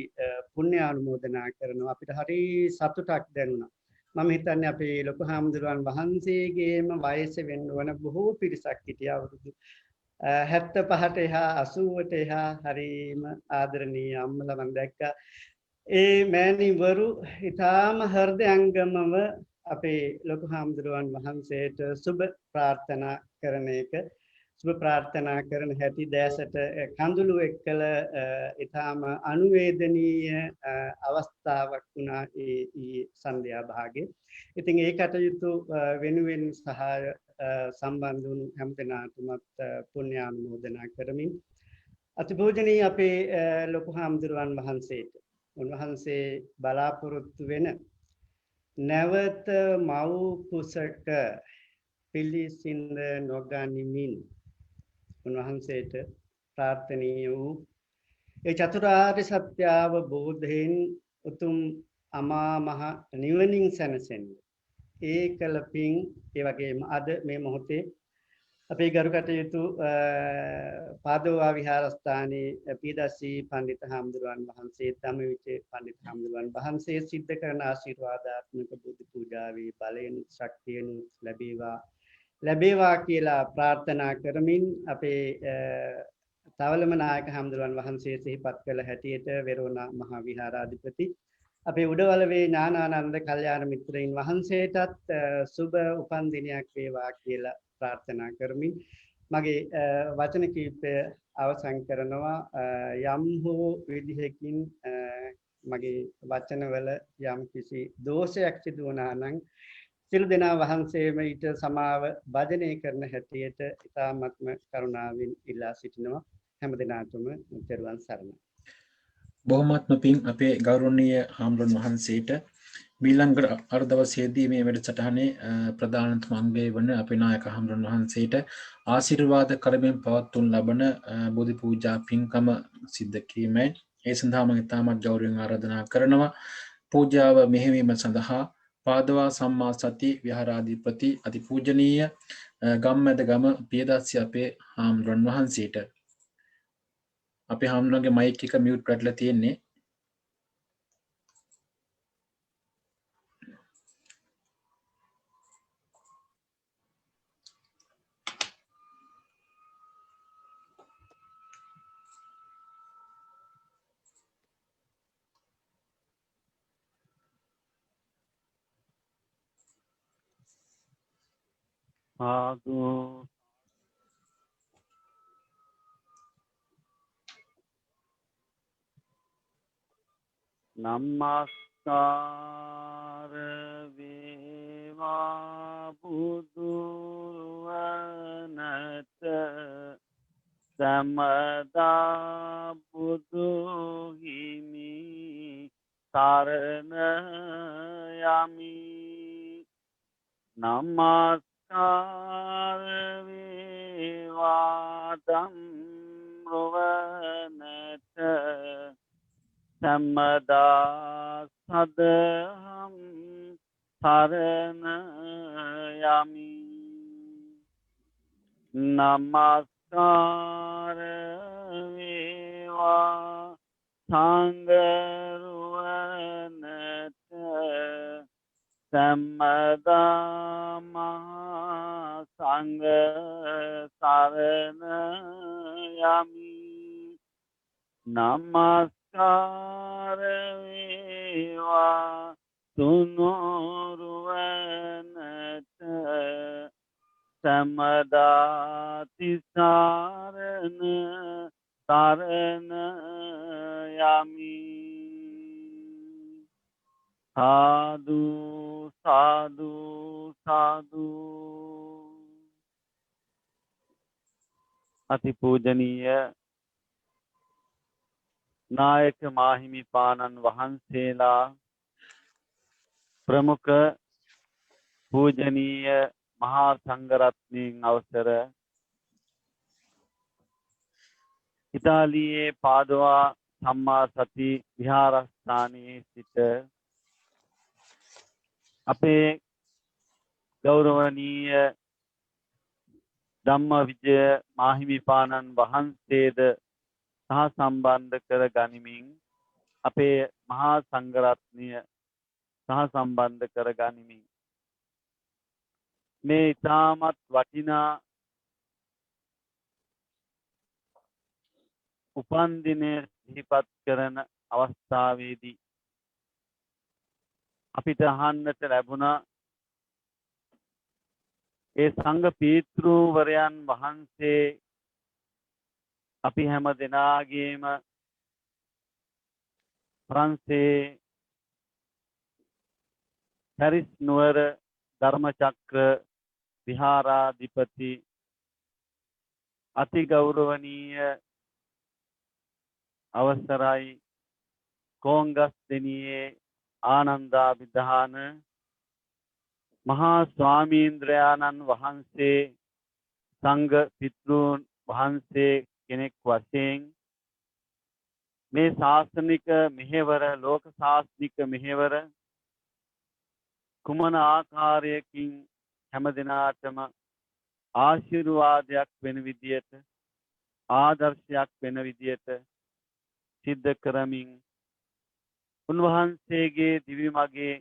පුණ්‍ය ආනුමෝදනා කරනවා. අපිට හරි සතුටක් දැනුණා. මම හිතන්නේ අපේ ලොකු හාමුදුරුවන් වහන්සේගේම වයස වෙන්න වන බොහෝ පිරිසක් හිටියා. අවුරුදු 75ට එහා 80ට එහා හරිම ආදරණීය අම්මලා මම දැක්කා. ඒ මෑණිවරු ඊටාම හෘදයාංගමව අපේ ලොකු හාමුදුරුවන් වහන්සේට සුබ ප්‍රාර්ථනා කරන එක සුබ ප්‍රාර්ථනා කරන හැටි දැසට කඳුළු එක්කල ඊටාම අනුවේදනීය අවස්ථාවක් වුණා ඒ සන්ධ්‍යා භාගයේ. ඉතින් ඒ කටයුතු වෙනුවෙන් සහාය සම්බන්ධ වුණු හැමදෙනාටමත් පුණ්‍ය ආනුමෝදනා කරමින් අතිපූජනීය අපේ ලොකු හාමුදුරුවන් වහන්සේට උන්වහන්සේ බලාපොරොත්තු වෙන නැවත මව් කුසක පිළිසිඳ නොගනිමින් උන්වහන්සේට ප්‍රාර්ථනීය වූ ඒ චතුරාර්ය සත්‍ය අවබෝධයෙන් උතුම් අමා මහ නිවනින් සැනසෙන්න ඒ කළ පින් ඒ වගේම අද මේ මොහොතේ අපේ ගරු කටයුතු පාදෝවා විහාරස්ථානයේ පීඩස්සී පණ්ඩිත හාමුදුරුවන් වහන්සේ ධම්මවිචේ පණ්ඩිත හාමුදුරුවන් වහන්සේ සිද්ධ කරන ආශිර්වාදාත්මක බුදු පූජාවේ බලයෙන් ශක්තියෙන් ලැබේවා කියලා ප්‍රාර්ථනා කරමින් අපේ තවලම නායක හාමුදුරුවන් වහන්සේ සිහිපත් කළ හැටියට වෙරෝනා මහා විහාරාධිපති අපේ උඩවලවේ ඥානානන්ද කල්යාණ මිත්‍රයින් වහන්සේටත් සුබ උපන් දිනයක් වේවා කියලා ප්‍රාර්ථනා කරමින් මගේ වචන කීපය අවසන් කරනවා යම් හෝ විදිහකින් මගේ වචනවල යම් කිසි දෝෂයක් සිදු වුණා නම් සියලු දෙනා වහන්සේම ඊට සමාව භජනය කරන හැටියට ඉතාමත්ම කරුණාවෙන් ඉල්ලා සිටිනවා හැම දිනාටම තෙරුවන් සරණයි. බොහොමත්ම පිං අපේ ගෞරවනීය හාමුදුරන් වහන්සේට මීළඟ අර්ධවසේදී මේ වැඩසටහනේ ප්‍රධානතම අංගය වන අපේ නායක හාමුදුරන් වහන්සේට ආශිර්වාද කරමින් පවත්වනු ලබන බෝධි පූජා පින්කම සිද්ධ කිරීමයි. ඒ සඳහා මම ඉතාමත් ගෞරවයෙන් ආරාධනා කරනවා පූජාව මෙහෙවීම සඳහා පාදවා සම්මා සති විහාරාධිපති අතිපූජනීය ගම්මැද ගම පියදස්සි අපේ හාමුදුරන් වහන්සේට. අපේ හාමුදුරන්ගේ මයික් එක මියුට් කරලා තියෙන්නේ. සාදු නමස්කාර වේවා බුදුවනට සමදා බුදු හිමි සරණ යමි නමස්කාර වේවා ධම්මවනට සම්මදා සදහම් සරණ යමි නමස්කාර වේවා සංඝරුවනට සම්මදා මහා සංඝ සරණ යමි නමස්කාර වේවා තුනුරුවනට සම්මදා තිසරණ සරණ යමි සාදු සාදු සාදු අතිපූජනීය නායක මාහිමිපාණන් වහන්සේලා ප්‍රමුඛ පූජනීය මහා සංඝරත්නයන් අවසර ඉතාලියේ පාදවා සම්මා සති විහාරස්ථානයේ සිට අපේ ගෞරවනීය ධම්මවිජය මාහිමිපාණන් වහන්සේද සහ සම්බන්ධ කර ගනිමින් අපේ මහා සංඝරත්නය සහ සම්බන්ධ කර ගනිමින් මේ ඉතාමත් වටිනා උපන්දිනය සිහිපත් කරන අවස්ථාවේදී අපිට අහන්නට ලැබුණා ඒ සංඝ පීතෘවරයන් වහන්සේ අපි හැම දෙනාගේම ප්‍රංශේ පැරිස් නුවර ධර්මචක්‍ර විහාරාධිපති අති ගෞරවනීය අවසරයි කොංගස් දෙනියේ ආනන්දාභිධාන මහා ස්වාමීන්ද්‍රයාණන් වහන්සේ සංඝ පිතෘන් වහන්සේ කෙනෙක් වශයෙන් මේ ශාසනික මෙහෙවර ලෝක ශාස්ත්‍රික මෙහෙවර කුමන ආකාරයකින් හැම දිනාටම ආශිර්වාදයක් වෙන විදියට ආදර්ශයක් වෙන විදියට සිද්ධ කරමින් උන්වහන්සේගේ දිවි මගේ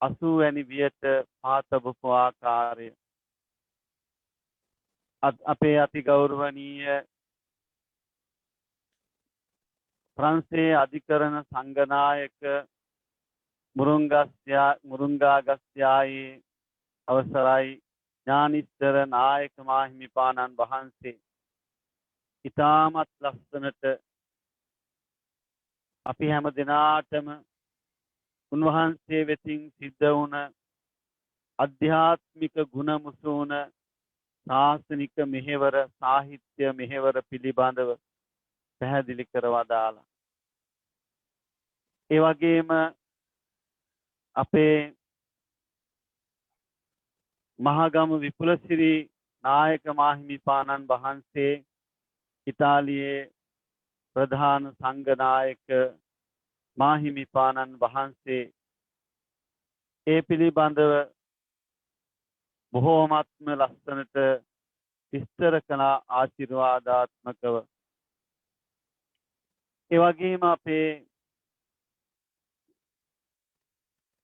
80 වැනි වියට පාතබපු ආකාරය අපේ අති ගෞරවනීය ප්‍රංශේ අධිකරණ සංඝනායක මුරුංගාගස්ත්‍යායේ අවසරයි ඥානිස්තර නායක මාහිමිපාණන් වහන්සේ ඉතාමත් ලස්සනට අපි හැම දිනාටම උන්වහන්සේ වෙතින් සිද්ධ වුණ අධ්‍යාත්මික ගුණ මුසුන ශාසනික මෙහෙවර සාහිත්‍ය මෙහෙවර පිළිබඳව පැහැදිලි කරවදාලා. ඒ වගේම අපේ මහගම විපුලසිරි නායක මාහිමිපාණන් වහන්සේ ඉතාලියේ ප්‍රධාන සංඝනායක මාහිමිපාණන් වහන්සේ ඒ පිළිබඳව බොහෝමත්ම ලස්සනට විස්තර කළ ආශිර්වාදාත්මකව. ඒ වගේම අපේ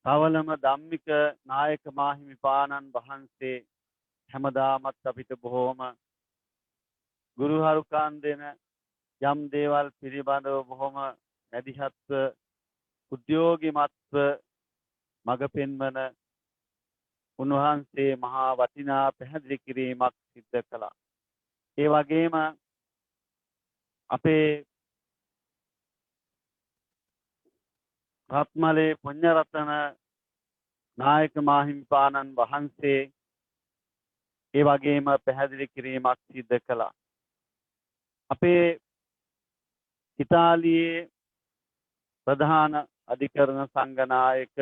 කවලම ධම්මික නායක මාහිමිපාණන් වහන්සේ හැමදාමත් අපිට බොහෝම ගුරුහරුකම් දෙන යම් දේවල් පිළිබඳව බොහොම මැදිහත්ව උද්‍යෝගිමත්ව මඟ පෙන්වන උන්වහන්සේ මහා වටිනා පැහැදිලි කිරීමක් සිද්ධ කළා. ඒ වගේම අපේ රත්මලේ පුඤ්ඤරතන නායක මාහිමිපාණන් වහන්සේ ඒ වගේම පැහැදිලි කිරීමක් සිද්ධ කළා. අපේ ඉතාලියේ ප්‍රධාන අධිකරණ සංඝනායක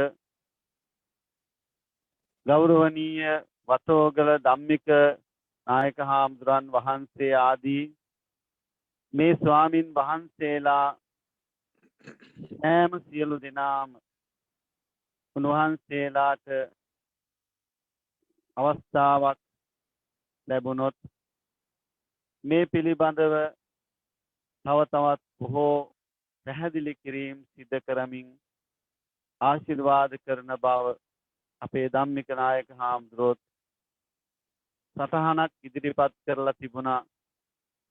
ගෞරවනීය වතෝගල ධම්මික නායක හාමුදුරන් වහන්සේ ආදී මේ ස්වාමින් වහන්සේලා සෑම සියලු දෙනාම උන්වහන්සේලාට අවස්ථාවක් ලැබුණොත් මේ පිළිබඳව තව තවත් බොහෝ පැහැදිලි කිරීම් සිදු කරමින් ආශිර්වාද කරන බව අපේ ධම්මික නායක හාමුදුරුවෝ සටහනක් ඉදිරිපත් කරලා තිබුණා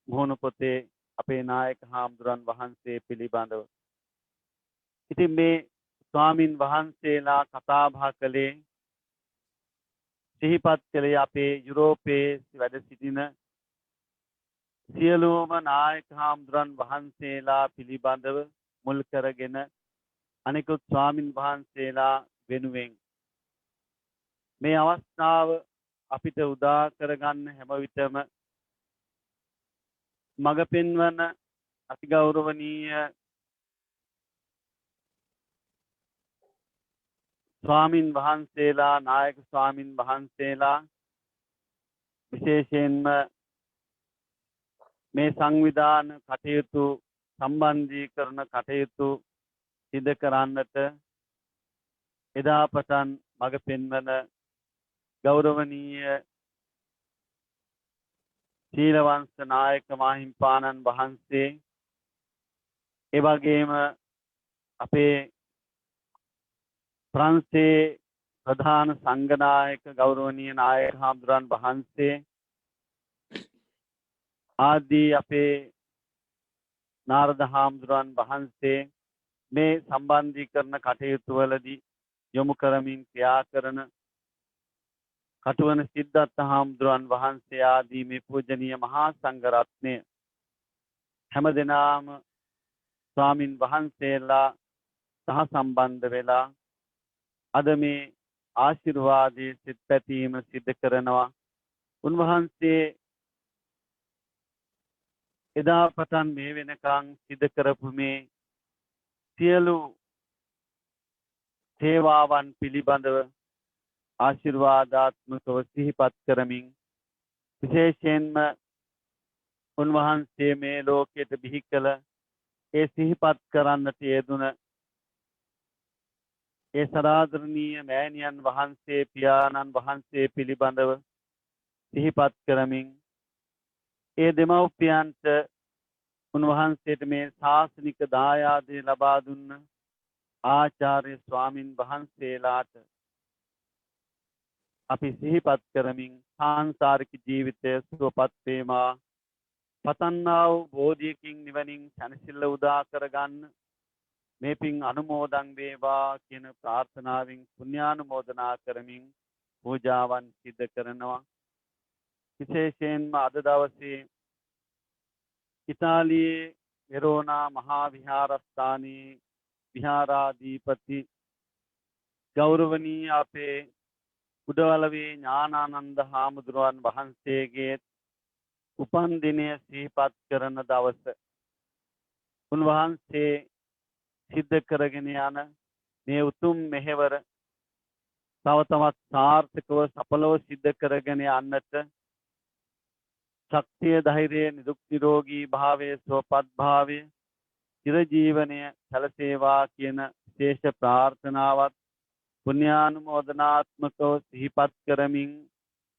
මුහුණු පොතේ අපේ නායක හාමුදුරන් වහන්සේ පිළිබඳව. ඉතින් මේ ස්වාමින් වහන්සේලා කතා බහ කළේ සිහිපත් කළේ අපේ යුරෝපයේ වැඩ සිටින සියලුම නායක හාමුදුරන් වහන්සේලා පිළිබඳව මුල් කරගෙන අනිකුත් ස්වාමින් වහන්සේලා වෙනුවෙන් මේ අවස්ථාව අපිට උදා කරගන්න හැම විටම මඟ පෙන්වන අතිගෞරවනීය ස්වාමින් වහන්සේලා නායක ස්වාමින් වහන්සේලා විශේෂයෙන්ම මේ සංවිධාන කටයුතු සම්බන්ධීකරණ කටයුතු සිදු කරන්නට එදා පටන් මඟ පෙන්වන ගෞරවනීය සීලවංශ නායක මාහිමිපාණන් වහන්සේ ඒ වගේම අපේ ප්‍රංශේ ප්‍රධාන සංඝනායක ගෞරවනීය නායක හාමුදුරන් වහන්සේ ආදී අපේ නාරද හාමුදුරන් වහන්සේ මේ සම්බන්ධීකරණ කටයුතු වලදී යොමු කරමින් ක්‍රියා කරන කටුවන සිද්ධාර්ථ හාමුදුරන් වහන්සේ ආදී මේ පූජනීය මහා සංඝ රත්නය හැම දිනම ස්වාමින් වහන්සේලා සහ සම්බන්ධ වෙලා අද මේ ආශිර්වාදයේ සිත් පැතීම සිදු කරනවා. උන්වහන්සේ එදා පටන් මේ වෙනකන් සිදු කරපු මේ සියලු සේවාවන් පිළිබඳව ආශිර්වාදාත්මකව සිහිපත් කරමින් විශේෂයෙන්ම උන්වහන්සේ මේ ලෝකයට බිහි කළ ඒ සිහිපත් කරන්නට යෙදුන ඒ සදාදරණීය මෑණියන් වහන්සේ පියාණන් වහන්සේ පිළිබඳව සිහිපත් කරමින් ඒ දෙමව්පියන්ට උන්වහන්සේට මේ ශාසනික දායාදය ලබා දුන්න ආචාර්ය ස්වාමින් වහන්සේලාට අපි සිහිපත් කරමින් සාංසාරික ජීවිතය සුවපත් වේවා පතන්නා වූ බෝධියකින් නිවනින් සැනසෙල්ල උදා කරගන්න මේ පින් අනුමෝදන් වේවා කියන ප්‍රාර්ථනාවෙන් පුණ්‍යානුමෝදනා කරමින් පූජාවන් සිදු කරනවා. විශේෂයෙන්ම අද දවසේ ඉතාලියේ වෙරෝනා මහා විහාරස්ථානයේ විහාරාධිපති ගෞරවනීය අපේ උඩවලවේ ඥානානන්ද හාමුදුරුවන් වහන්සේගේ උපන් දිනය සිහිපත් කරන දවස. උන්වහන්සේ සිද්ධ කරගෙන යන මේ උතුම් මෙහෙවර තව තවත් සාර්ථකව සඵලව සිද්ධ කරගෙන යන්නට ශක්තිය ධෛර්යය නිරුක් නිරෝගී භාවයේ සුවපත් භාවයේ චිරජීවනය සැලසේවා කියන විශේෂ ප්‍රාර්ථනාවත් පුණ්‍යානුමෝදනාත්මකව සිහිපත් කරමින්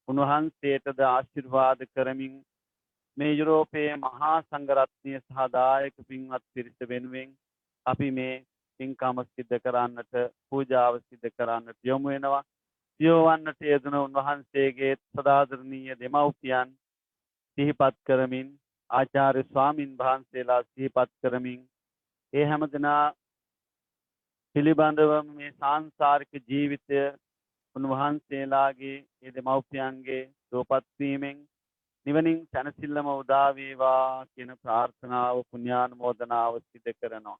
උන්වහන්සේටද ආශිර්වාද කරමින් මේ යුරෝපයේ මහා සංඝරත්නය සහ දායක පින්වත් පිරිස වෙනුවෙන් අපි මේ පින්කම සිද්ධ කරන්නට පූජාව සිද්ධ කරන්නට යොමු වෙනවා. සියවන්නට යෙදුන උන්වහන්සේගේ සදාදරණීය දෙමව්පියන් සිහිපත් කරමින් ආචාර්ය ස්වාමින් වහන්සේලා සිහිපත් කරමින් ඒ හැමදෙනා පිළිබඳව මේ සාංසාරික ජීවිතය උන්වහන්සේලාගේ ඒ දෙමව්පියන්ගේ සුවපත් වීමෙන් නිවනින් සැනසෙල්ලම උදා වේවා කියන ප්‍රාර්ථනාව පුණ්‍යානුමෝදනාව සිදු කරනවා.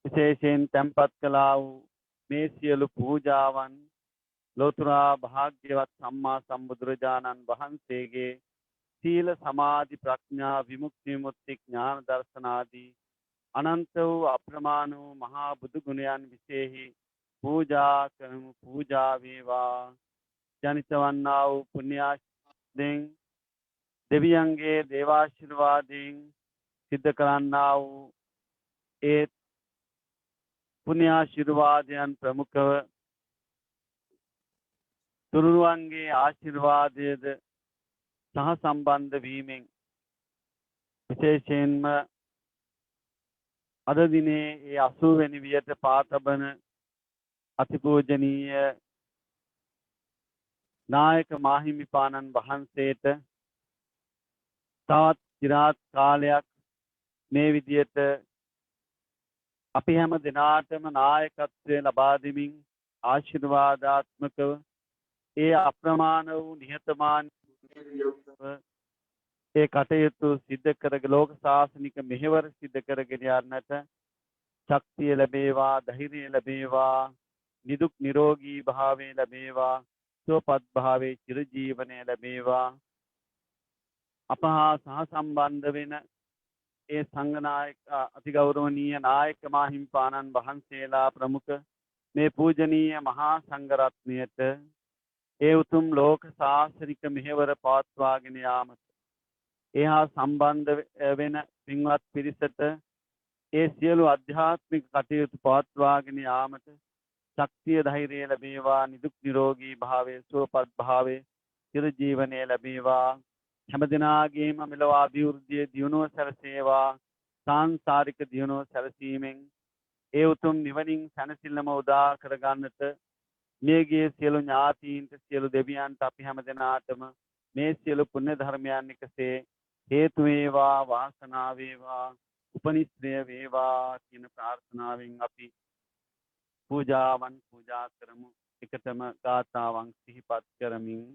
විශේෂයෙන් tempත් කළා වූ මේ සියලු පූජාවන් ලෝතුරා භාග්‍යවත් සම්මා සම්බුදුරජාණන් වහන්සේගේ සීල සමාධි ප්‍රඥා විමුක්ති විමුක්ති ඥාන දර්ශන ආදී අනන්ත වූ අප්‍රමාණ වූ මහා බුදු ගුණයන් විශේෂයි පූජා කරමු. පූජා වේවා ජනිත වන්නා වූ පුණ්‍යාශිර්වාදයෙන් දෙවියන්ගේ දේවාශිර්වාදයෙන් සිද්ධ කරන්නා වූ ඒ පුණ්‍යාශිර්වාදයන් ප්‍රමුඛව තුනුරුවන්ගේ ආශිර්වාදයේද සහ සම්බන්ධ වීමෙන් විශේෂයෙන්ම අද දිනේ ඒ 80 වෙනි වියට පාතබන අතිපූජනීය නායක මාහිමිපාණන් වහන්සේට තවත් চিරාත් කාලයක් මේ විදියට අපි හැම දිනාටම නායකත්වය ලබා දෙමින් ආශිර්වාදාත්මකව ඒ අප්‍රමාණ වූ නිහතමානීව ඒ කටයුතු සිද්ධ කරගෙන ලෝක ශාසනික මෙහෙවර සිද්ධ කරගෙන යන්නට ශක්තිය ලැබේවා, ධෛර්යය ලැබේවා, නිදුක් නිරෝගී භාවය ලැබේවා, සුවපත් භාවයේ චිරජීවනය ලැබේවා. අපහා සහ සම්බන්ධ වෙන ඒ සංඝනායක අතිගෞරවනීය නායක මාහිමිපාණන් වහන්සේලා ප්‍රමුඛ මේ පූජනීය මහා සංඝරත්නයට ඒ උතුම් ලෝක ශාසනික මෙහෙවර පවත්වාගෙන යාමට එහා සම්බන්ධ වෙන පින්වත් පිරිසට ඒ සියලු අධ්‍යාත්මික කටයුතු පවත්වාගෙන යාමට ශක්තිය ධෛර්යය ලැබේවා, නිදුක් නිරෝගී භාවයේ සුවපත් භාවයේ චිරජීවනය ලැබේවා. හැම දිනාගේම මෙලොව අභිවෘද්ධිය දියුණුව සැලසේවා. සාංසාරික දියුණුව සැලසීමෙන් ඒ උතුම් නිවනින් සැනසෙල්ලම උදා කරගන්නට මේගේ සියලු ඥාතීන්ට සියලු දෙවියන්ට අපි හැම දිනාටම මේ සියලු පුණ්‍ය ධර්මයන් එකසේ හේතු වේවා, වාසනාව වේවා, උපනිශ්‍රය වේවා කියන ප්‍රාර්ථනාවෙන් අපි පූජාවන් පූජා කරමු. එකතම ගාථාවන් සිහිපත් කරමින්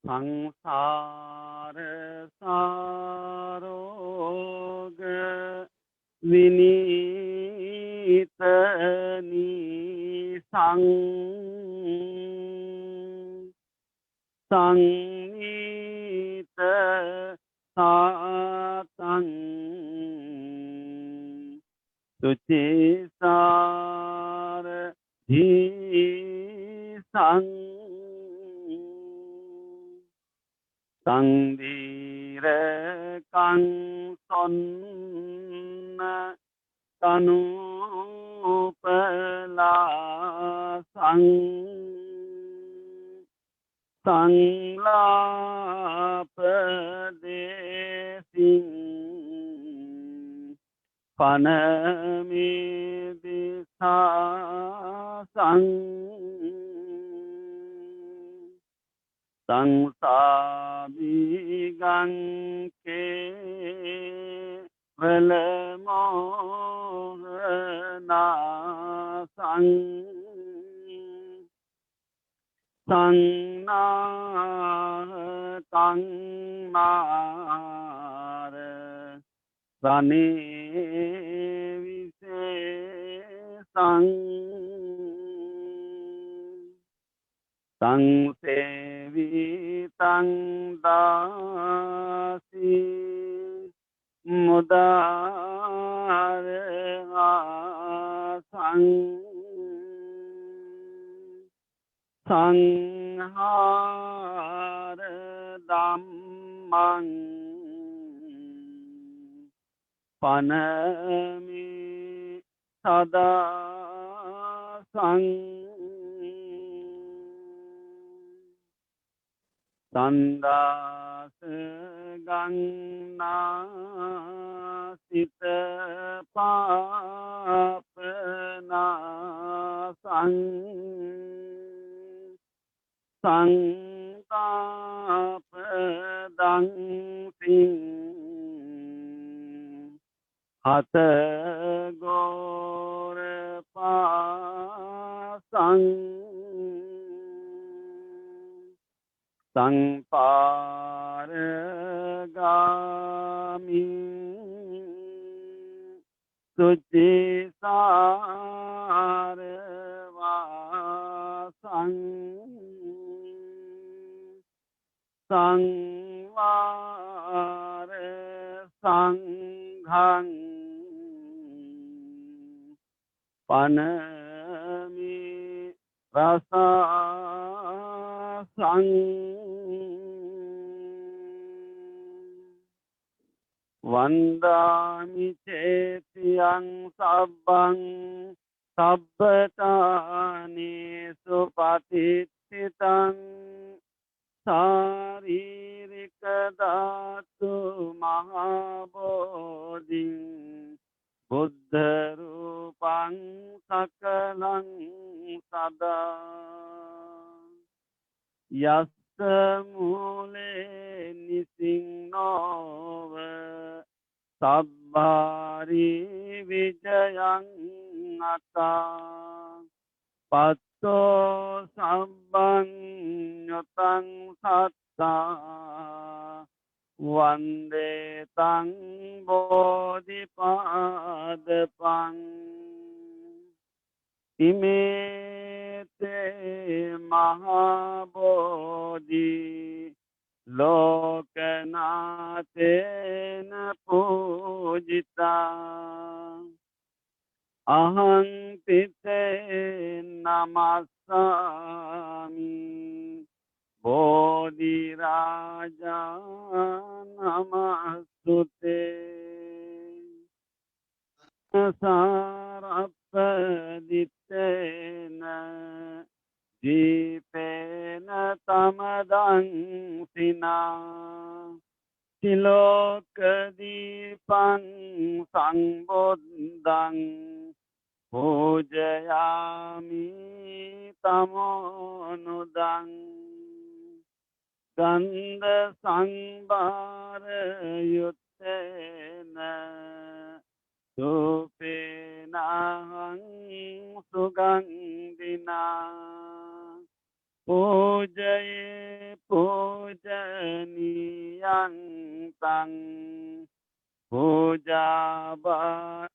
සංසාර සාරෝග විනීතනි සංනීත සාතං සුචිසාර ධීසං සංදීර කංසොන්න තනුපලා සං සංලාපදේසින් පනමිදිසා සංසාබිගංකේ වලමෝහනා සංනාතංමාර රනේවිසේසං සංසේවිතං දාසි මුදාරාසං සංහාර ධම්මං පනමි සදාසං සන්දාස ගන්නාසිත පාපනාසං සංතාපදං සිං හතගෝර පාසං සංපාරගාමින් සුචිසාරවාසං සංවාර සංඝං පනමි රසං වන්දාමි චේතියං සබ්බං සබ්බතානේසු පතිච්චිතං සාරීරික ධාතු මහබෝධින් බුද්ධ රූපං සකලං සදා යස්ස මූලේ නිසින්නෝව සබ්බාරි විජයං අතා පත්තෝ සම්බං යතං සත්තා වන්දේ තං බෝධිපාදපං ඉමේතේ මහබෝධි ලෝකනාතේන පූජිතා අහං පිතේ නමස්සාමි බෝධි රාජා නමස්තුතේ සාරප්පදිත්තේන දීපේන තමදං සිනා තිලෝකදීපං සංබොද්ධං පූජයාමි තමෝනුදං ගන්ධ සංභාර යුත්තේන සුපේනහං සුගන්ධිනා පූජයේ පූජනීයං තං පූජාබා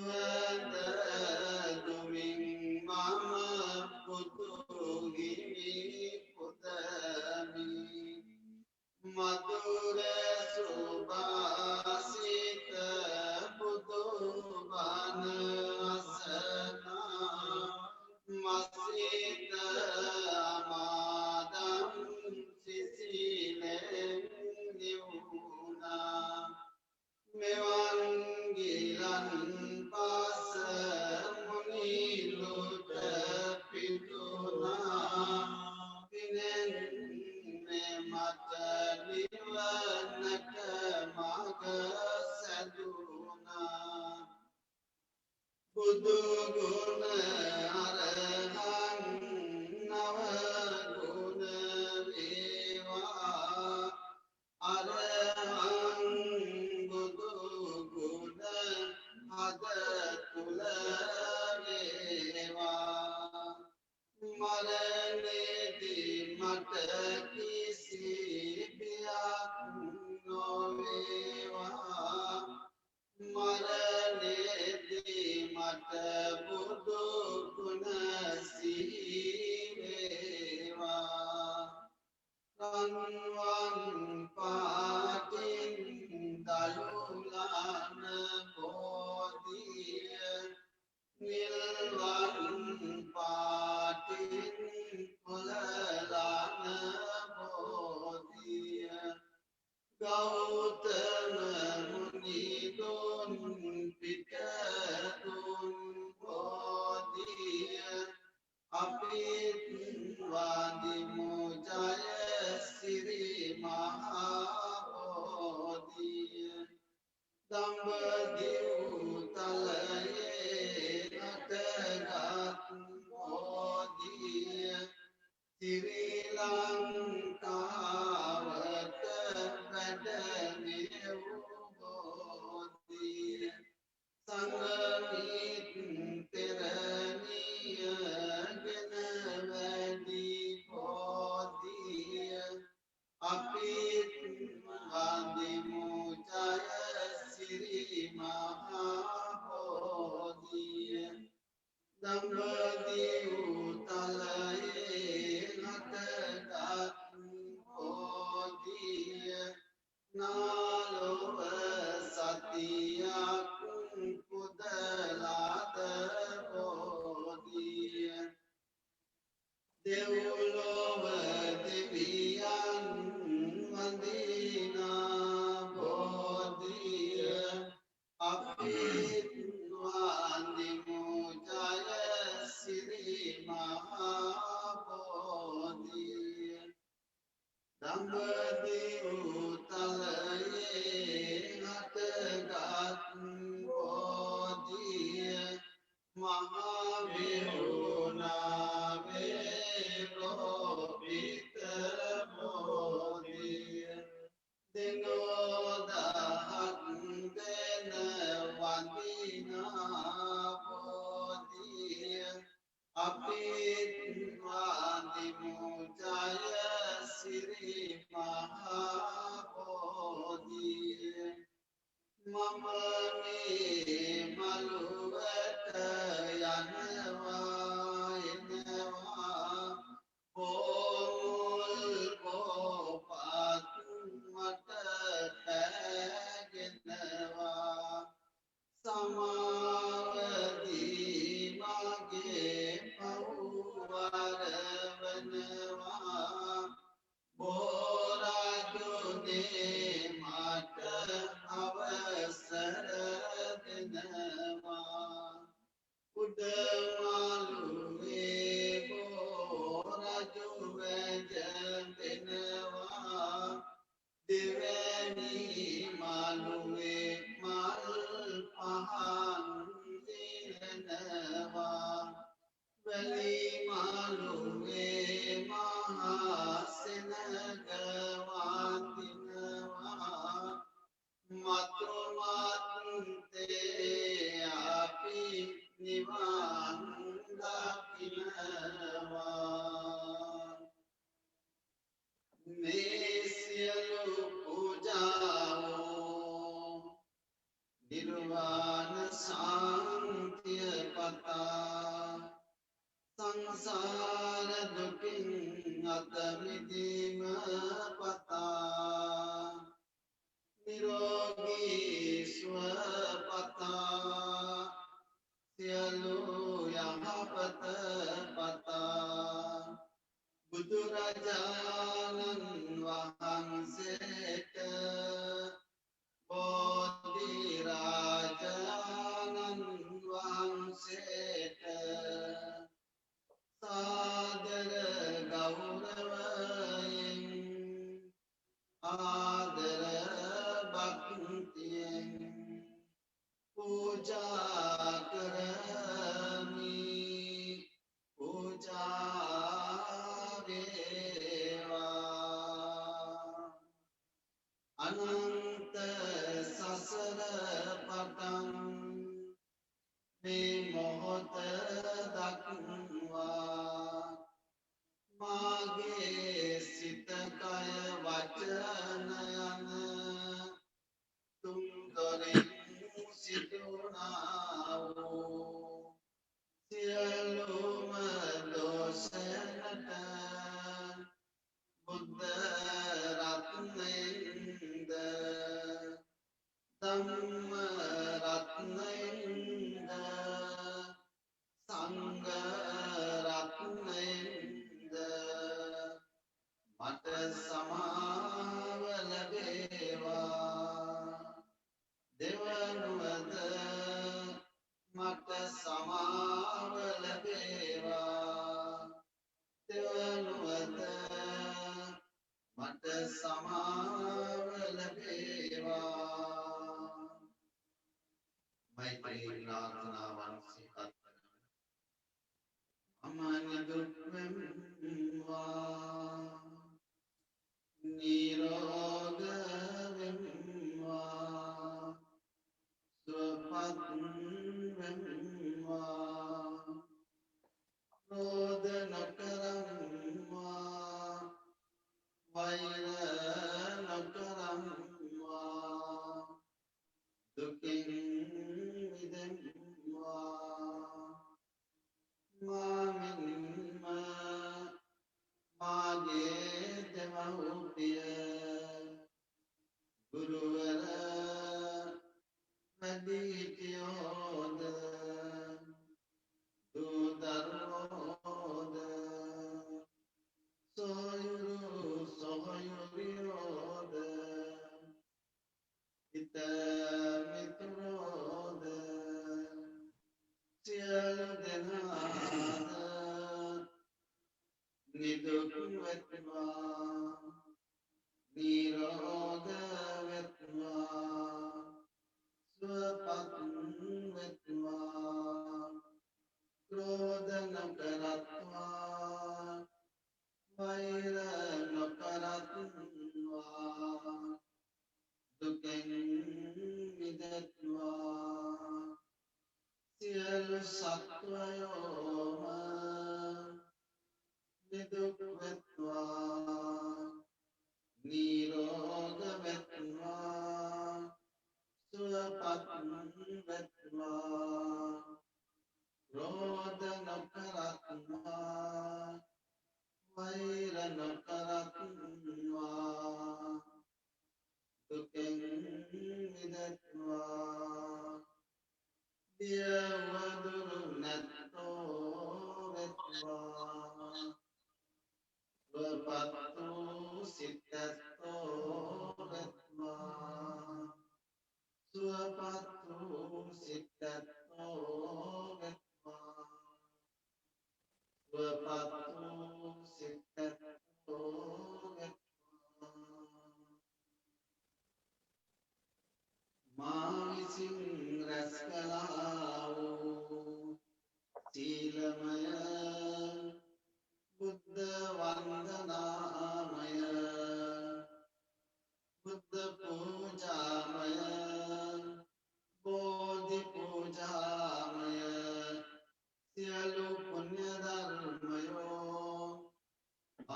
නිවන දුමින් මම පුතුගිනි පුතමි මధుර සුභාසිත පුතුබන අසනා මසිත අමාදම් සිසිලෙන් නිවුණා මෙවන් ගිලන් පාස මුනිලුට පිටුනා පිනෙන් මට නිවනට මග සැදුනා බුදු ගුණ අරහං නව ගුණ වේවා අරහං බුදු ගුණ අද තුල වේවා මරණේදී මට කිසි බියක් නොවේවා මරණේදී මට බුදු ගුණ සීවේවා රන්වන් පාටින් දළුලන බෝධිය නිල්වන් පාටින් පුලලන බෝධිය ගෞතම මුනිදුන් පිටදුන් බෝධිය අපිත් වදිමු ජය සිරි මහා බෝධිය දඹදිව් තලයේ නටගත් බෝධිය ශ්‍රී ලංකාවට වැඩමෙව් බෝධිය සංගමිත් තෙරණියගෙන වැඩි බෝධිය අපිත් වදිමු ජය සිරි මහා බෝධිය දඹදිව් තලයේ නටගත් බෝධිය නාලොව සතියක් පුදලාද බෝධිය දෙව්ලොව දෙවියන් වඳිනා බෝධිය අපිත් වන්දිමු ජය සිරි මහා බෝධිය දඹදිව් තලයේ නටගත් බෝධිය මහා විරුණාවේ ලෝභිත බෝධිය දිනෝදහක් දෙන වඳිනා බෝධිය අපිත් වන්දිමු ජය සිරි මහා බෝධිය මම මේ මළුවට යනවා එනවා පොමුල් පොපත් මට පැගෙනවා සමාවදී මගේ පව්වරවනවා බෝරජුනේ මට අවසර දෙනවා උඩමාළුවේ බෝරජු වැජඹෙනවා දෙවැනි මාළුවේ මල් පහන් දිනනවා වැලි මාළුවේ මහා සෙනග වඳිනවා මතුමත්තේ අපි නිවන් දකිනවා මේ සියලු පූජාවෝ නිර්වාණ සාන්තිය සංසාර දුකින් අත මිදීම පතා නිරෝගී සුව පතා සියලු යහපත පතා බුදුරජාණන් වහන්සේට බෝධි රාජානන් වහන්සේට සාදර ගෞරවයෙන් ආදර භක්තියෙන් පූජා කරමි පූජා වේවා අනන්ත සසර පටන් මේ මොහොත දක්වා මාගේ සිත කය වචන යන තුන්දොරින් සිදුනා වූ සියලුම දෝෂයන්ට බුද්ධ රත්නයෙන්ද ධම්ම රත්නයෙන්ද සංඝ රත්නයෙන්ද මට සමාව ලැබේවා දෙවනුවද මට සමාව ලැබේවා දෙවනුවද මට සමාව ලැබේවා මෛත්‍රී ප්‍රාර්ථනාවන් සිතත් මම නිදුක් වෙම්වා නිරෝග වෙම්වා සුවපත් වෙම්වා ක්‍රෝධ නොකරම්වා වෛර නොකරම්වා දුකින් මිදෙම්වා මාමින්ම මාගේ දෙමව්පිය ගුරුවර වැඩිහිටියෝද දූ දරුවෝද සොයුරු සොහොයුරියෝද හිත මිතුරෝද සියලු දෙනාද නිදුක් වෙත්වා නිරෝග වෙත්වා සුවපත් වෙත්වා ක්‍රෝධ නොකරත්වා වෛර නොකරත්වා දුකෙන් මිදෙත්වා සියලු සත්වයෝම නිදුක් වෙත්වා නිරෝග වෙත්වා සුවපත් වෙත්වා ක්‍රෝධ නොකරත්වා වෛර නොකරත්වා දුකෙන් මිදෙත්වා දියවදුරු නැත්තෝ වෙත්වා සුවපත් වූ සිතැත්තෝ වෙත්වා සුවපත් වූ සිතැත්තෝ වෙත්වා සුවපත් වූ සිතැත්තෝ වෙත්වා මා විසින් රැස් කළා වූ සීලමය බුද්ධ වන්දනාමය බුද්ධ පූජාමය බෝධි පූජාමය සියලු පුණ්‍ය ධර්මයෝ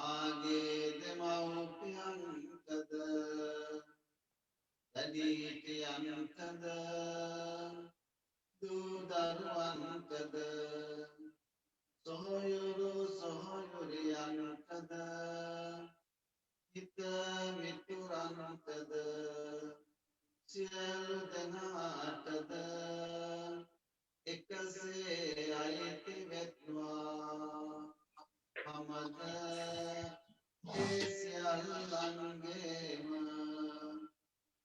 ආගේ දෙමව්පියන්ටද සොහොයුරු සොහොයුරියන්ටද හිත මිතුරන්ටද සියලු දෙනාටද එකසේ අයිති වෙත්වා මමද ඒ සියල්ලන්ගේම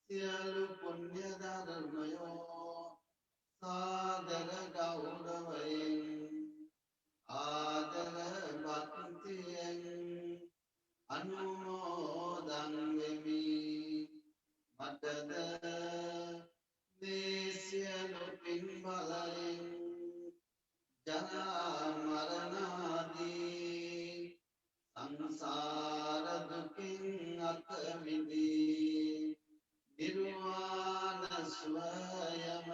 සියලු පුණ්‍ය ධර්මයෝ සාදර ගෞරවයෙන් ආදර භක්තියෙන් අනුමෝදන් වෙමි මටද මේ සියලු පින් බලයෙන් ජරා මරණ ආදී සංසාර දුකින් අත මිදී නිර්වාණ සුවයම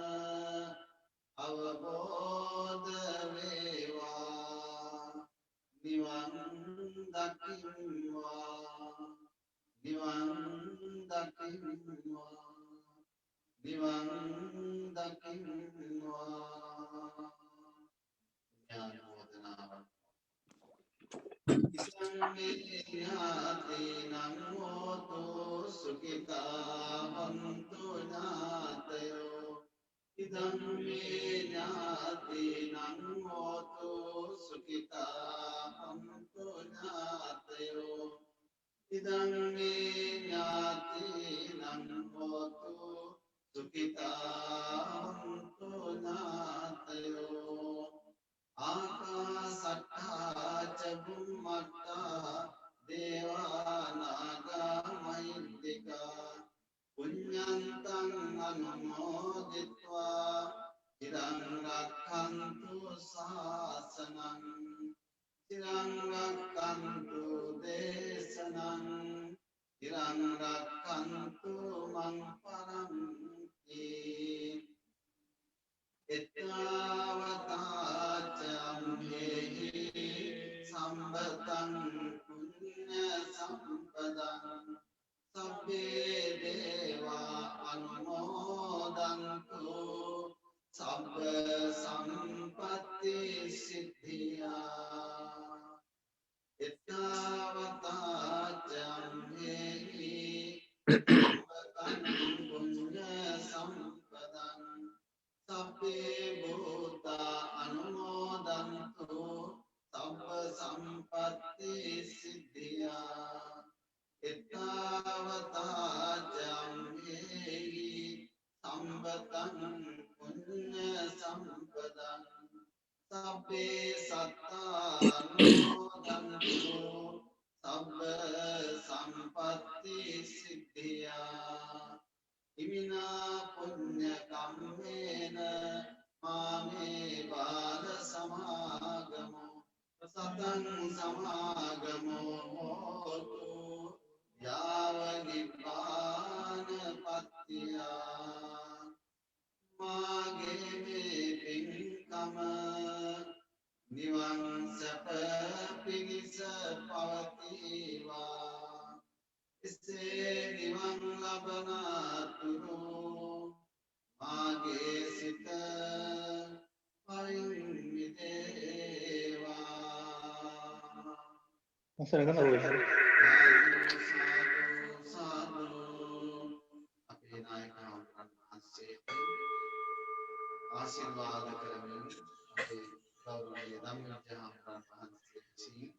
අවබෝධ වේවා නිවන් දකින්වා නිවන් දකින්වා නිවන් දකින්වා ඥානෝදනාව ඉසංගේඥාතේනං හෝතු සුඛිතා හොන්තු ඥාතයෝ ඉදං මේ ඥාතේනං හෝතු සුඛිතා හොන්තු ඥාතයෝ ඉදං මේ ඥාතේනං හෝතු සුඛිතා හොන්තු ඥාතයෝ ආකාසට්ඨා ච බුම්මට්ඨා දේවා නාග මහිද්దికා පුඤ්ඤන්තං අනුමෝදිत्वा চিරං රක්ඛන්තු ශාසනං চিරං රක්ඛන්තු දේශනං চিරං රක්ඛන්තු මං පරන්ති එත්තාවතාචම්හෙහි සම්බතං පුඤ්ඤ සම්පදං සබ්බේ දේවා අනුමෝදන්තු සබ්බ සම්පත්ති සිද්ධියා එත්තාවතාචම්හෙහි සම්බතං පුඤ්ඤ සම්පදං සබ්බේ භූතා අනුමෝදන්තු සබ්බ සම්පත්ති සිද්ධියා එත්තාවතාචම්හෙහි සම්බතං පුඤ්ඤ සම්පදං සබ්බේ සත්තා අනුමෝදන්තු සබ්බ සම්පත්ති සිද්ධියා ඉමිනා පුඤ්ඤ කම්මේන මාමේ බාල සමාගමෝ සතං සමාගමෝ හෝතු යාව නිපාන පත්තියා මාගේ මේ පින්කම නිවන් සැප පිණිස පවතිවා එසේ නිවන් ලබනාතුරු මාගේ සිත පරිමිදේවා සාදු අපේ නායක වහන්සේට ආශිර්වාද කරමින් අපේ ගෞරවනීය ධම්මජ වහන්සේ විසින්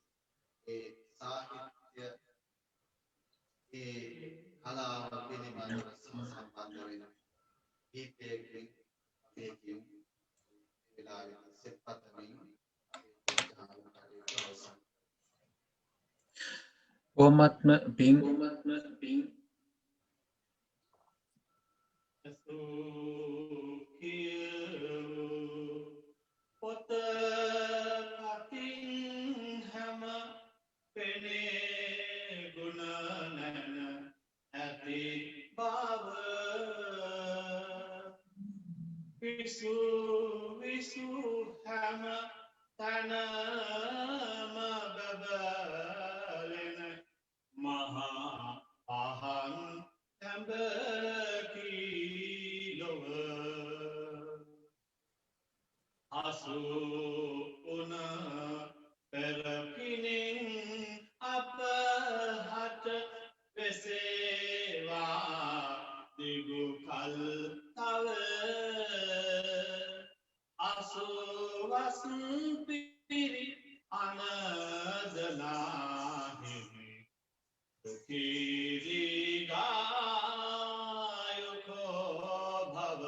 ඒ සාහිත්‍ය ඒ කලාව පිළිබඳව සම්බන්ධ වෙන ගීතයකින් අපේ කියමු වෙලාවෙ සෙත්පතමින් බොහොමත්ම පිං පොත කතින් හැම පෙනේ ගුණ නැන ඇති බව විසු විසු හැම තනම බබලෙන මහා පහන් හැඹකී ලොව අසුන වස්පිරි අනදනාහිමි සුකීදීගායුකෝ භව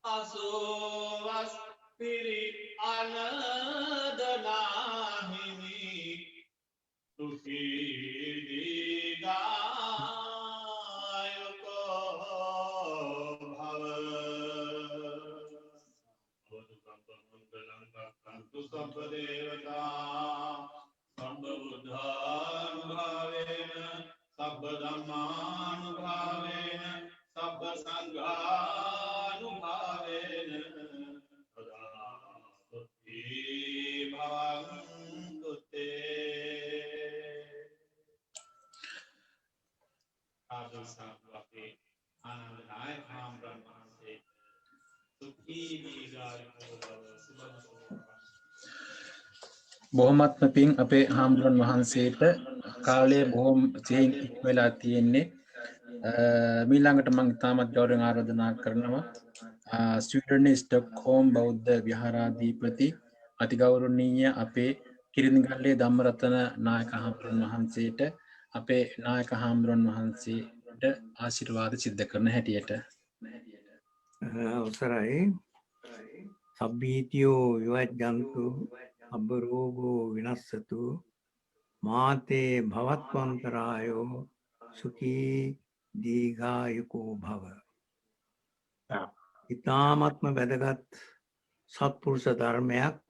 අසුවස්පිරි අනදනාහිමි සුකීදීගායුකෝ භව සම්ප දේවතා සම්බ බුද්ධානුභාවේන සබ්බ ධම්මානුභාවේන සබ්බ සංඝානුභාවේන සදා බුද්ධි භවන්තු තේ ආදි සම්ප්‍රපේ ආනන්ද නායක හාමුදුරන් වහන්සේ සුඛී දීර්ඝායුකෝ භව සුබ බොහොමත්ම පිං අපේ හාමුදුරන් වහන්සේට කාලය බොහොම සිහින් ඉක්ම වෙලා තියෙන්නේ. මීළඟට මම ඉතාමත් ගෞරවයෙන් ආරාධනා කරනවා ස්වීඩනයේ ස්ටොක්හෝම් බෞද්ධ විහාරාධිපති අතිගෞරවනීය අපේ කිරිඳිගල්ලේ ධම්මරතන නායක හාමුදුරන් වහන්සේට අපේ නායක හාමුදුරන් වහන්සේට ආශිර්වාද සිද්ධ කරන හැටියට අවසරයි සබ්බීතියෝ විවජ්ජන්තු අබ්බරෝගෝ විනස්සතු මාතේ භවත්වන්තරායෝ සුඛී දීඝායුකෝ භව. ඉතාමත්ම වැදගත් සත්පුරුෂ ධර්මයක්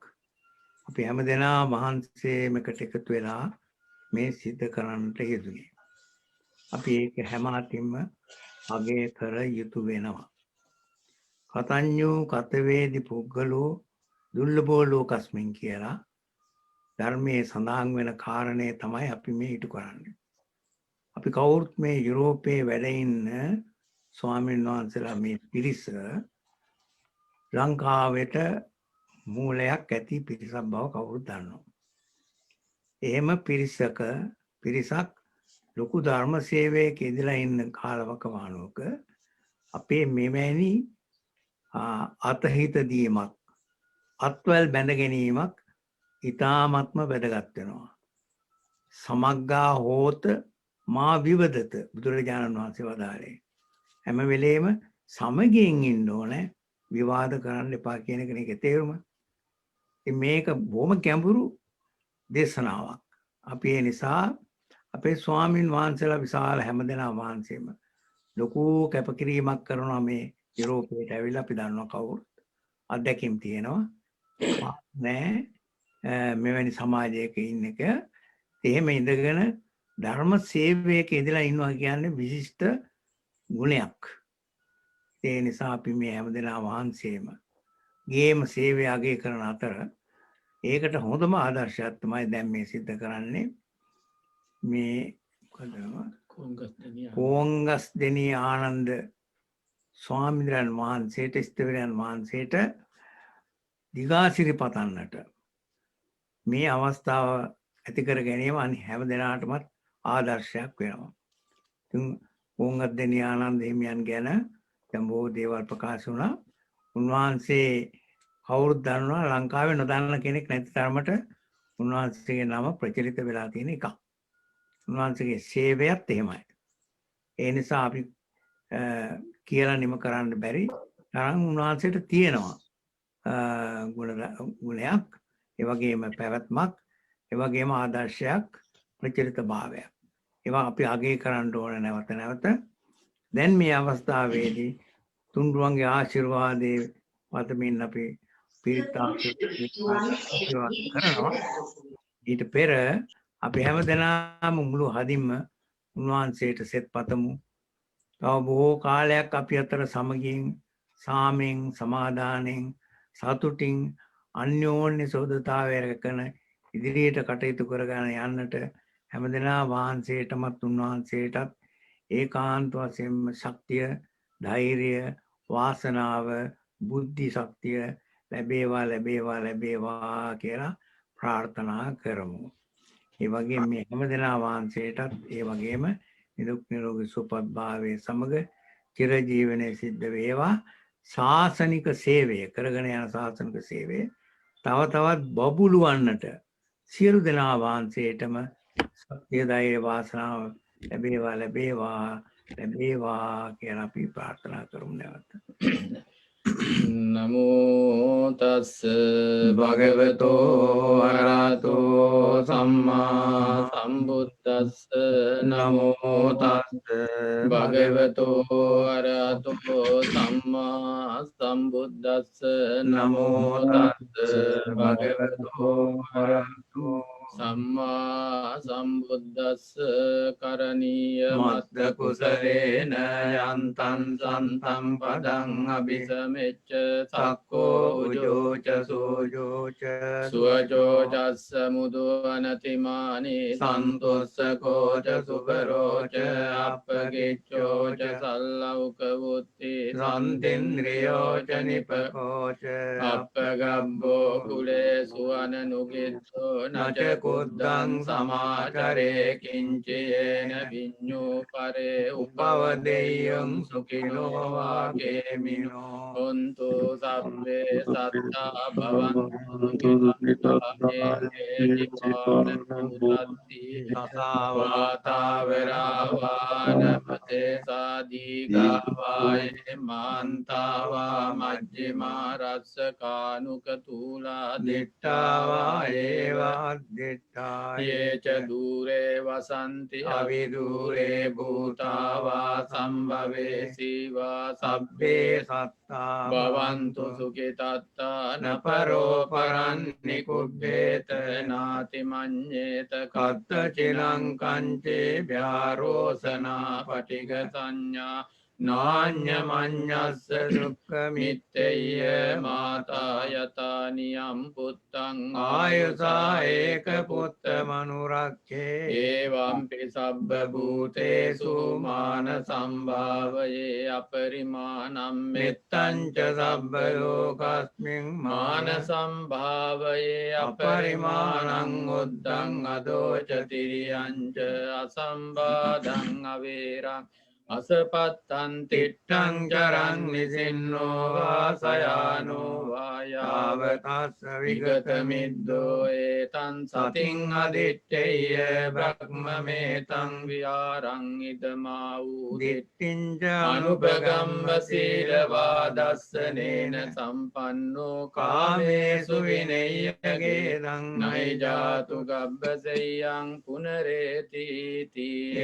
අපි හැම දෙනා මහන්සේමකට එකතු වෙලා මේ සිද්ධ කරන්නට යෙදුනේ. අපි ඒක හැම අතින්ම අගය කර යුතු වෙනවා. කතඤ්ඤෝ කතවේදි පුද්ගලෝ දුර්ලභෝ ලෝකස්මින් කියලා ධර්මයේ සඳහන් වෙන කාරණේ තමයි අපි මේ ඉටු කරන්නේ. අපි කවුරුත් මේ යුරෝපයේ වැඩ ඉන්න ස්වාමීන් වහන්සේලා මේ පිරිස ලංකාවට මූලයක් ඇති පිරිසක් බව කවුරුත් දන්නවා. එහෙම පිරිසක් ලොකු ධර්ම සේවයක ඉඳලා ඉන්න කාලවකවානුවක අපේ මෙවැනි අතහිත දීමක් අත්වැල් බැඳ ගැනීමක් ඉතාමත්ම වැදගත් වෙනවා. සමග්ගා හෝත මා විවදත බුදුරජාණන් වහන්සේ වදාළේ. හැම වෙලේම සමගියෙන් ඉන්න ඕනේ, විවාද කරන්න එපා කියන එක නේ තේරුම. මේක බොහොම ගැඹුරු දේශනාවක්. අපි ඒ නිසා අපේ ස්වාමින් වහන්සේලා විශාල හැමදෙනා වහන්සේම ලොකු කැපකිරීමක් කරනවා මේ යුරෝපයට ඇවිල්ලා. අපි දන්නවා කවුරුත් අත්දැකීම් තියෙනවා නෑ මෙවැනි සමාජයක ඉන්න එක. එහෙම ඉඳගෙන ධර්ම සේවයක ඉඳලා ඉන්නවා කියන්නේ විශිෂ්ට ගුණයක්. ඒ නිසා අපි මේ හැමදෙනා වහන්සේම ගේම සේවය අගය කරන අතර ඒකට හොඳම ආදර්ශයක් තමයි දැන් මේ සිද්ධ කරන්නේ. මේ කෝංගස්දෙනී ආනන්ද ස්වාමීන් වහන්සේට ස්ථවිරයන් වහන්සේට දිගාසිරි පතන්නට මේ අවස්ථාව ඇති කර ගැනීම අනි හැම දෙනාටමත් ආදර්ශයක් වෙනවා. කෝංගස්දෙනී ආනන්ද හිමියන් ගැන දැන් බොහෝ දේවල් ප්‍රකාශ වුණා. උන්වහන්සේ කවුරුත් දන්නවා, ලංකාවේ නොදන්න කෙනෙක් නැති තරමට උන්වහන්සේගේ නම ප්‍රචලිත වෙලා තියෙන එකක්. උන්වහන්සේගේ සේවයත් එහෙමයි. ඒ නිසා අපි කියලා නිම කරන්න බැරි තරම් උන්වහන්සේට තියෙනවා ගුණයක්, ඒ වගේම පැවැත්මක්, ඒ වගේම ආදර්ශයක්, ප්‍රචලිත භාවයක්. ඒවා අපි අගය කරන්න ඕන නැවත නැවත. දැන් මේ අවස්ථාවේදී තුන්රුවන්ගේ ආශිර්වාදයේ පතමින් අපි පිරිත් ආශිර්වාද කරනවා. ඊට පෙර අපි හැම දෙනාම මුළු හදින්ම උන්වහන්සේට සෙත් පතමු. තව බොහෝ කාලයක් අපි අතර සමගින්, සාමෙන්, සමාදානෙන්, සතුටින්, අන්‍යෝන්‍ය සෝදතාවය රැකගෙන ඉදිරියට කටයුතු කරගෙන යන්නට හැමදෙනා වහන්සේටමත් උන්වහන්සේටත් ඒකාන්ත වශයෙන්ම ශක්තිය, ධෛර්යය, වාසනාව, බුද්ධි ශක්තිය ලැබේවා ලැබේවා ලැබේවා කියලා ප්‍රාර්ථනා කරමු. ඒ වගේම මේ හැමදෙනා වහන්සේටත් ඒ වගේම නිරුක් නිරෝගී සුවපත් භාවයේ සමග චිරජීවනයේ සිද්ධ වේවා. ශාසනික සේවය කරගෙන යන ශාසනික සේවය තව තවත් බබුලු වන්නට සියලු දෙනා වහන්සේටම සත්‍ය ධෛර්ය වාසනාව ලැබේවා ලැබේවා ලැබේවා කියලා අපි ප්‍රාර්ථනා කරමු නැවත. නමෝ තස්ස භගවතෝ අරහතෝ සම්මා සම්බුද්දස්ස නමෝ තස්ස භගවතෝ අරහතෝ සම්මා සම්බුද්දස්ස නමෝ තස්ස භගවතෝ අරහතෝ සම්මා සම්බුද්දස්ස කරණීය මත්ත කුසලේන යන්තං සන්තං පදං අபிසමෙච්ච සක්කෝ උජෝච සෝජෝච සුවජෝචස්ස මුදුවනතිමානි සන්තොස්සකෝච සුබරෝච අපගිච්ඡෝච සල්ලෞක වුත්ති සන්තින්ද්‍රියෝච නිපකෝච අපගබ්බෝ කුලේ සුවනනුගිත්තෝ නච කුද්දං සමාචරේ කිංචයේන විඤ්ඤෝ පරේ උපවදෙය්‍යං සුඛිනෝ වාගේමිනෝ හොන්තු සබ්බේ සත්තා භවන්තු සසවාතාවරාවානපතේ සාදීගාවායේ මාන්තාවා මජ්ජිමා රස්ස කානුක තූලා දිට්ඨාවා ඒවා යේච දූරේ වසන්ති අවිදූරේ භූතාවා සම්භවේසීවා සබ්බේ සත්තා භවන්තු සුඛිතත්තා නපරෝ පරන් නිකුබ්බේත නාති මඤ්ඤේත කත්ත චිලං කංචේ භ්‍යාරෝසනා පටිග සංඥා නාඤ්ඤමඤ්ඤස්ස දුක්ඛ මිත්තේය මාතා යතානියම් පුත්තං ආයසා ඒක පුත්ත මනුරක්ඛේ එවම්පි සබ්බ භූතේසු මාන සම්භාවයේ අපරිමාණම් මෙත්තං ච සබ්බ ලෝකස්මින් මාන සම්භාවයේ අපරිමාණං උද්දං අදෝච තිරියං ච අසම්බාධං අවේරං අසපත්තං තිට්ඨං චරං නිසින්නෝ වාසයානෝ වායාවතස්ස විගත මිද්දෝ ඒතං සතින් අදිත්තේය බ්‍රහ්මමේතං විහාරං ඉදමා වූ දිට්ඨිං ච අනුපගම්ම සීලවාදස්සනේන සම්පන්නෝ කාමේසු විනය්‍යගේදං නයි ජාතු ගබ්බසෙය්‍යං පුනරේති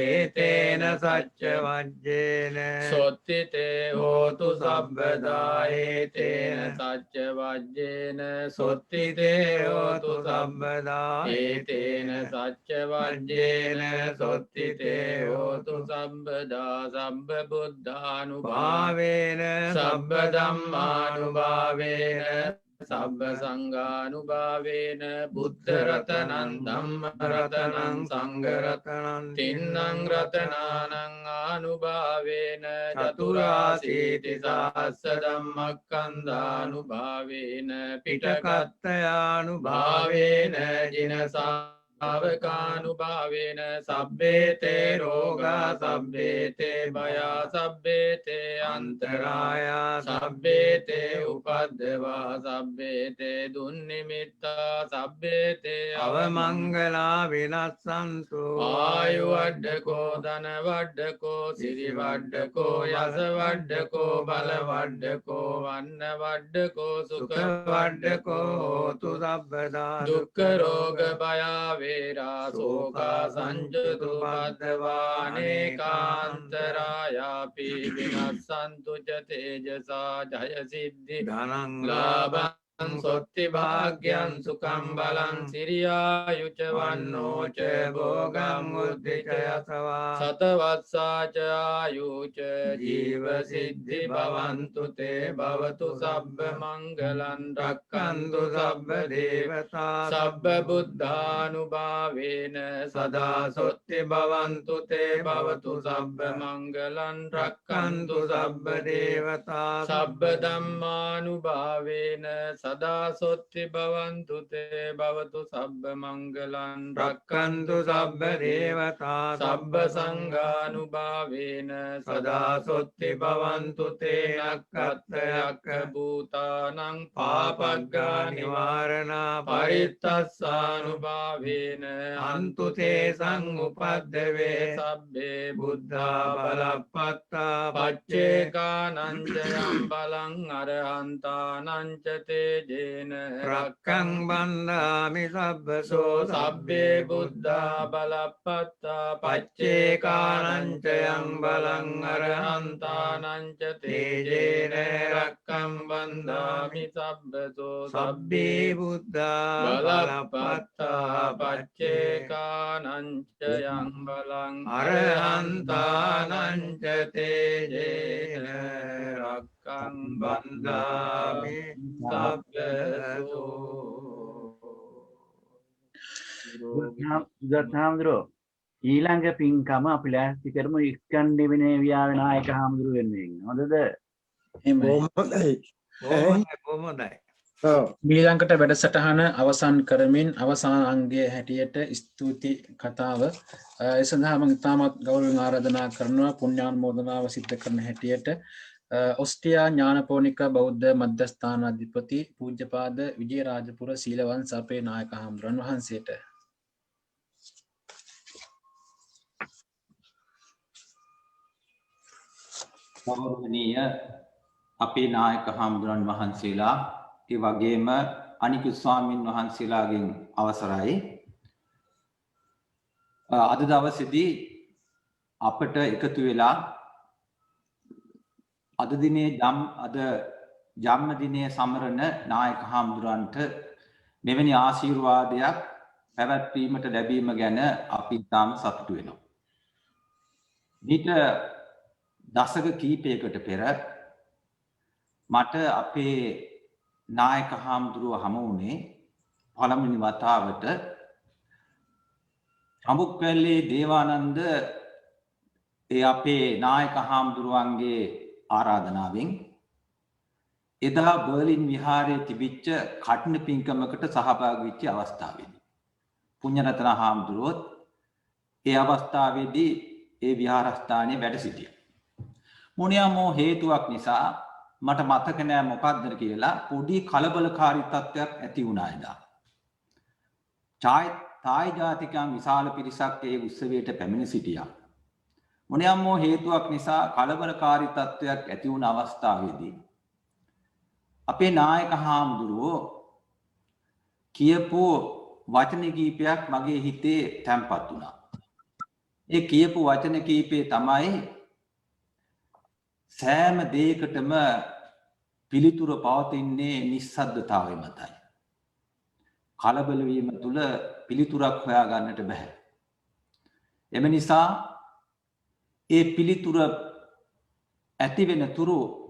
ඒතේන සච්ච වජ්ජේන සොත්තිතේ හෝතු සබ්බදා ඒතේන සච්ච වජ්ජේන සොත්තිතේ හෝතු සබ්බදා ඒතේන සච්ච වජ්ජේන සොත්තිතේ හෝතු සබ්බදා සබ්බ බුද්ධානුභාවේන සබ්බ ධම්මානුභාවේන සබ්බ සංඝානුභාවේන බුද්ධ රතනං ධම්ම රතනං සංඝ රතනං තින්නං රතනානං ආනුභාවේන චතුරාසීති සහස්ස ධම්මක්ඛන්ධානුභාවේන පිටකත්තයානුභාවේන ජිනසා අවකානුභාවේන සබ්බේතේ රෝගා සබ්බේතේ භයා සබ්බේතේ අන්තරායා සබ්බේතේ උපද්දවා සබ්බේතේ දුන්නිමිත්තා සබ්බේතේ අවමංගලා විනස්සන්තු ආයු වඩ්ඩකෝ ධන වඩ්ඩකෝ සිරි වඩ්ඩකෝ යස වඩ්ඩකෝ බල වඩ්ඩකෝ වන්න වඩ්ඩකෝ සුඛ වඩ්ඩකෝ හෝතු සබ්බදා දුක්ඛ රෝග භය වේරා සෝකා සංජතු බද්ධවානේකාන්තරායාපි විනස්සන්තු ච තේජසා ජය සිද්ධි ධනං ලාභං සොත්ති භාග්‍යං සුඛං බලං සිරියායුච වන්නෝ ච භෝගං උද්ධිච යසවා සතවත්සා ච ආයුච ජීව සිද්ධි භවන්තු තේ භවතු සබ්බ මංගලං රක්ඛන්තු සබ්බ දේවතා සබ්බ බුද්ධානුභාවේන සදා සොත්ති භවන්තු තේ භවතු සබ්බ මංගලං රක්ඛන්තු සබ්බ දේවතා සබ්බ ධම්මානුභාවේන සදා සොත්ති භවන්තු තේ භවතු සබ්බ මංගලං රක්칸තු සබ්බ දේවතා සබ්බ සංඝානුභාවේන සදා සොත්ති භවන්තු තේ නක්ඛත්තයක්ඛ භූතානං පාපග්ගා නිවාරණා පරිත්තස්සානුභාවේන අන්තු තේ සංඋපද්දවේ සබ්බේ බුද්ධා බලප්පත්තා පච්චේකානංචයං බලං අරහන්තානංච තේජේන රක්ඛං බන්ධාමි සබ්බසෝ සබ්බේ බුද්ධා බලප්පත්තා පච්චේකානංචයං බලං අරහන්තානංච තේජේන රක්ඛං බන්ධාමි සබ්බසෝ සබ්බේ බුද්ධා බලප්පත්තා පච්චේකානංචයං බලං අරහන්තානංච තේජේන රක්ඛං බන්ධාමි සබ්බසෝ ගත්හාමුදුරෝ ඊළඟ පින්කම අපි ලෑස්ති කරමු ඉස්කන්ඩිවිනේ ව්‍යානායක හාමුදුරු වෙනුවෙන් හොඳද කොහොමදයි මීළඟට වැඩසටහන අවසන් කරමින් අවසාන අංගයේ හැටියට ස්තුති කතාව ඒ සඳහා මම ඉතාමත් ගෞරවයෙන් ආරාධනා කරනවා පුණ්‍යානුමෝදනාව සිද්ධ කරන හැටියට ඔස්ට්‍රියා ඥානපෝනික බෞද්ධ මධ්‍යස්ථානාධිපති පූජ්‍යපාද විජේරාජපුර සීලවංශ අපේ නායක හාමුදුරන් වහන්සේට ගෞරවනීය අපේ නායක හාමුදුරන් වහන්සේලා ඒ වගේම අනිකුත් ස්වාමින් වහන්සේලාගෙන් අවසරයි අද දවසේදී අපට එකතු වෙලා අද දිනේ අද ජන්මදිනයේ සමරන නායක හාමුදුරන්ට මෙවැනි ආශිර්වාදයක් පැවැත්වීමට ලැබීම ගැන අපි ඉතාම සතුටු වෙනවා. ඊට දශක කීපයකට පෙර මට අපේ නායක හාමුදුරුව හමු වුණේ පළමුවෙනි වතාවට අමුක්කැලේ දේවානන්ද ඒ අපේ නායක හාමුදුරුවන්ගේ ආරාධනාවෙන් එදා බර්ලින් විහාරයේ තිබිච්ච කඨින පින්කමකට සහභාගී වෙච්ච අවස්ථාවේදී පුණ්‍යරතන හාමුදුරුවොත් ඒ අවස්ථාවේදී ඒ විහාරස්ථානයේ වැඩ සිටියා. මොනියමෝ හේතුවක් නිසා මට මතක නෑ මොකක්ද කියලා පොඩි කලබලකාරී තත්ත්වයක් ඇති වුණා එදා. තායි ජාතිකයන් විශාල පිරිසක් ඒ උත්සවයට පැමිණ සිටියා. මොනියම්මෝ හේතුවක් නිසා කලබලකාරී තත්ත්වයක් ඇති වුණ අවස්ථාවේදී අපේ නායක හාමුදුරුවෝ කියපු වචන කීපයක් මගේ හිතේ තැම්පත් වුණා. ඒ කියපු වචන කීපේ තමයි සෑම දෙයකටම පිළිතුර පවතින්නේ නිස්සද්දතාවය මතයි. කලබල වීම තුල පිළිතුරක් හොයා ගන්නට බෑ. එම නිසා ඒ පිළිතුර ඇති වෙන තුරු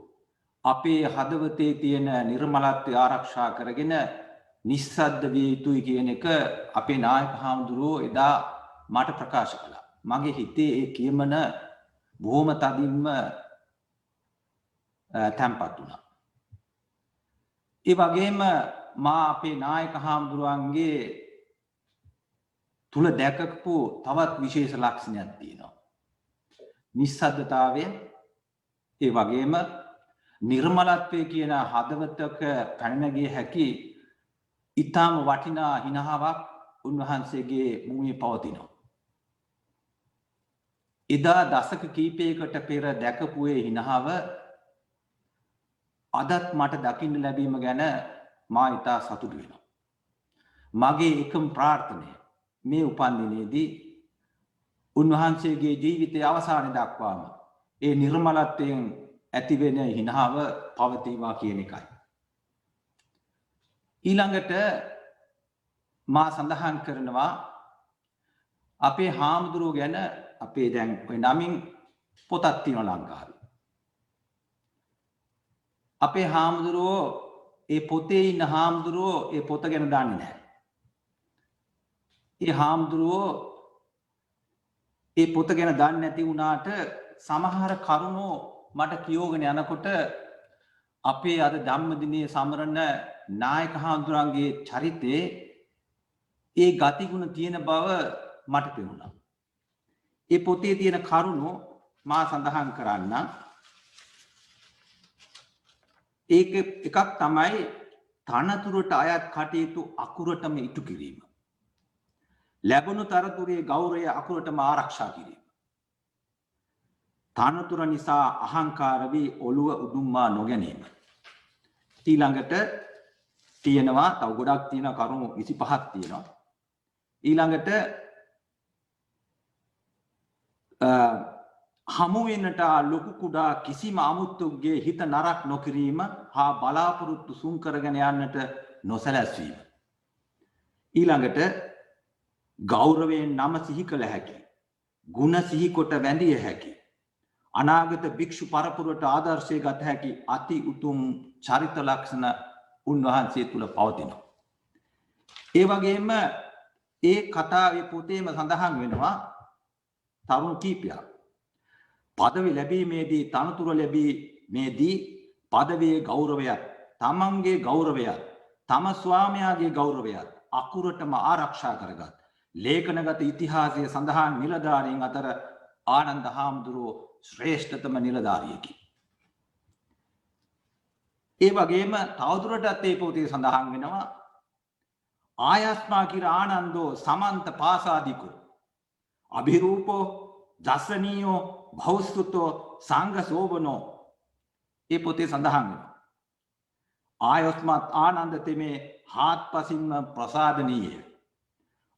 අපේ හදවතේ තියෙන නිර්මලත්වය ආරක්ෂා කරගෙන නිස්සද්ද විය යුතුයි කියන එක අපේ නායක හාමුදුරුවෝ එදා මට ප්‍රකාශ කළා. මගේ හිතේ ඒ කියමන බොහොම තදින්ම තැම්පත් වුණා. ඒ වගේම මා අපේ නායක හාමුදුරුවන්ගේ තුල දැකපු තවත් විශේෂ ලක්ෂණයක් තියෙනවා. නිස්සද්දතාවය ඒ වගේම නිර්මලත්වය කියන හදවතක පැනනගිය හැකි ඊටම වටිනා හිනහාවක් උන්වහන්සේගේ මුවේ පවතිනවා. එදා දශක කීපයකට පෙර දැකපු ඒ හිනහාව අදත් මට දකින්න ලැබීම ගැන මා ඉතා සතුටු වෙනවා. මගේ එකම ප්‍රාර්ථනය මේ උපන්දිනේදී උන්වහන්සේගේ ජීවිතයේ අවසානය දක්වාම ඒ නිර්මලත්වයෙන් ඇතිවෙන හිනහාව පවතිවා කියන එකයි. ඊළඟට මා සඳහන් කරනවා අපේ හාමුදුරුවෝ ගැන අපේ දැන් ඔය නමින් පොතක් තියෙනවා ලංකාවේ. අපේ හාමුදුරුවෝ ඒ පොතේ ඉන්න හාමුදුරුවෝ ඒ පොත ගැන දන්නේ නැහැ. ඒ හාමුදුරුවෝ ඒ පොත ගැන දන්නේ නැති වුණාට සමහර කරුණු මට කියෝගෙන යනකොට අපේ අද ධම්මදිනයේ සමරන නායක හාමුදුරන්ගේ චරිතේ ඒ ගතිගුණ තියෙන බව මට පෙනුණා. ඒ පොතේ තියෙන කරුණු මා සඳහන් කරන්න. ඒක එකක් තමයි තනතුරට අයත් කටයුතු අකුරටම ඉටු කිරීම. ලැබුණු තරතුරේ ගෞරවය අකුරටම ආරක්ෂා කිරීම. තනතුර නිසා අහංකාර වී ඔළුව උඩුම්මා නොගැනීම. ඊළඟට තියෙනවා තව ගොඩක් තියෙන කරුණු 25ක් තියෙනවා. ඊළඟට හමු වෙනට ලොකු කුඩා කිසිම අමුතුගේ හිත නරක් නොකිරීම හා බලාපොරොත්තු සුන් කරගෙන යන්නට නොසැලැස්වීම. ඊළඟට ගෞරවයෙන් නම සිහි කළ හැකි. ගුණ සිහි කොට වැඳිය හැකි. අනාගත භික්ෂු පරපුරට ආදර්ශය ගත හැකි අති උතුම් චරිත ලක්ෂණ උන්වහන්සේ තුල පවතිනවා. ඒ වගේම ඒ කතාවේ පොතේම සඳහන් වෙනවා තරුණ කීපයක්. පදවි ලැබීමේදී තනතුර ලැබීමේදී පදවියේ ගෞරවයත් තමන්ගේ ගෞරවයත් තම ස්වාමියාගේ ගෞරවයත් අකුරටම ආරක්ෂා කරගත් ලේඛනගත ඉතිහාසයේ සඳහන් නිලධාරීන් අතර ආනන්ද හාමුදුරුවෝ ශ්‍රේෂ්ඨතම නිලධාරියෙකි. ඒ වගේම තවදුරටත් මේ පොතේ සඳහන් වෙනවා ආයස්මා කිර ආනන්දෝ සමන්ත පාසාදිකෝ අභිරූපෝ දස්සනීයෝ භෞස්තුතෝ සංඝ සෝබනෝ. ඒ පොතේ සඳහන් වෙනවා ආයස්මත් ආනන්ද තෙමේ හාත්පසින්ම ප්‍රසාදනීය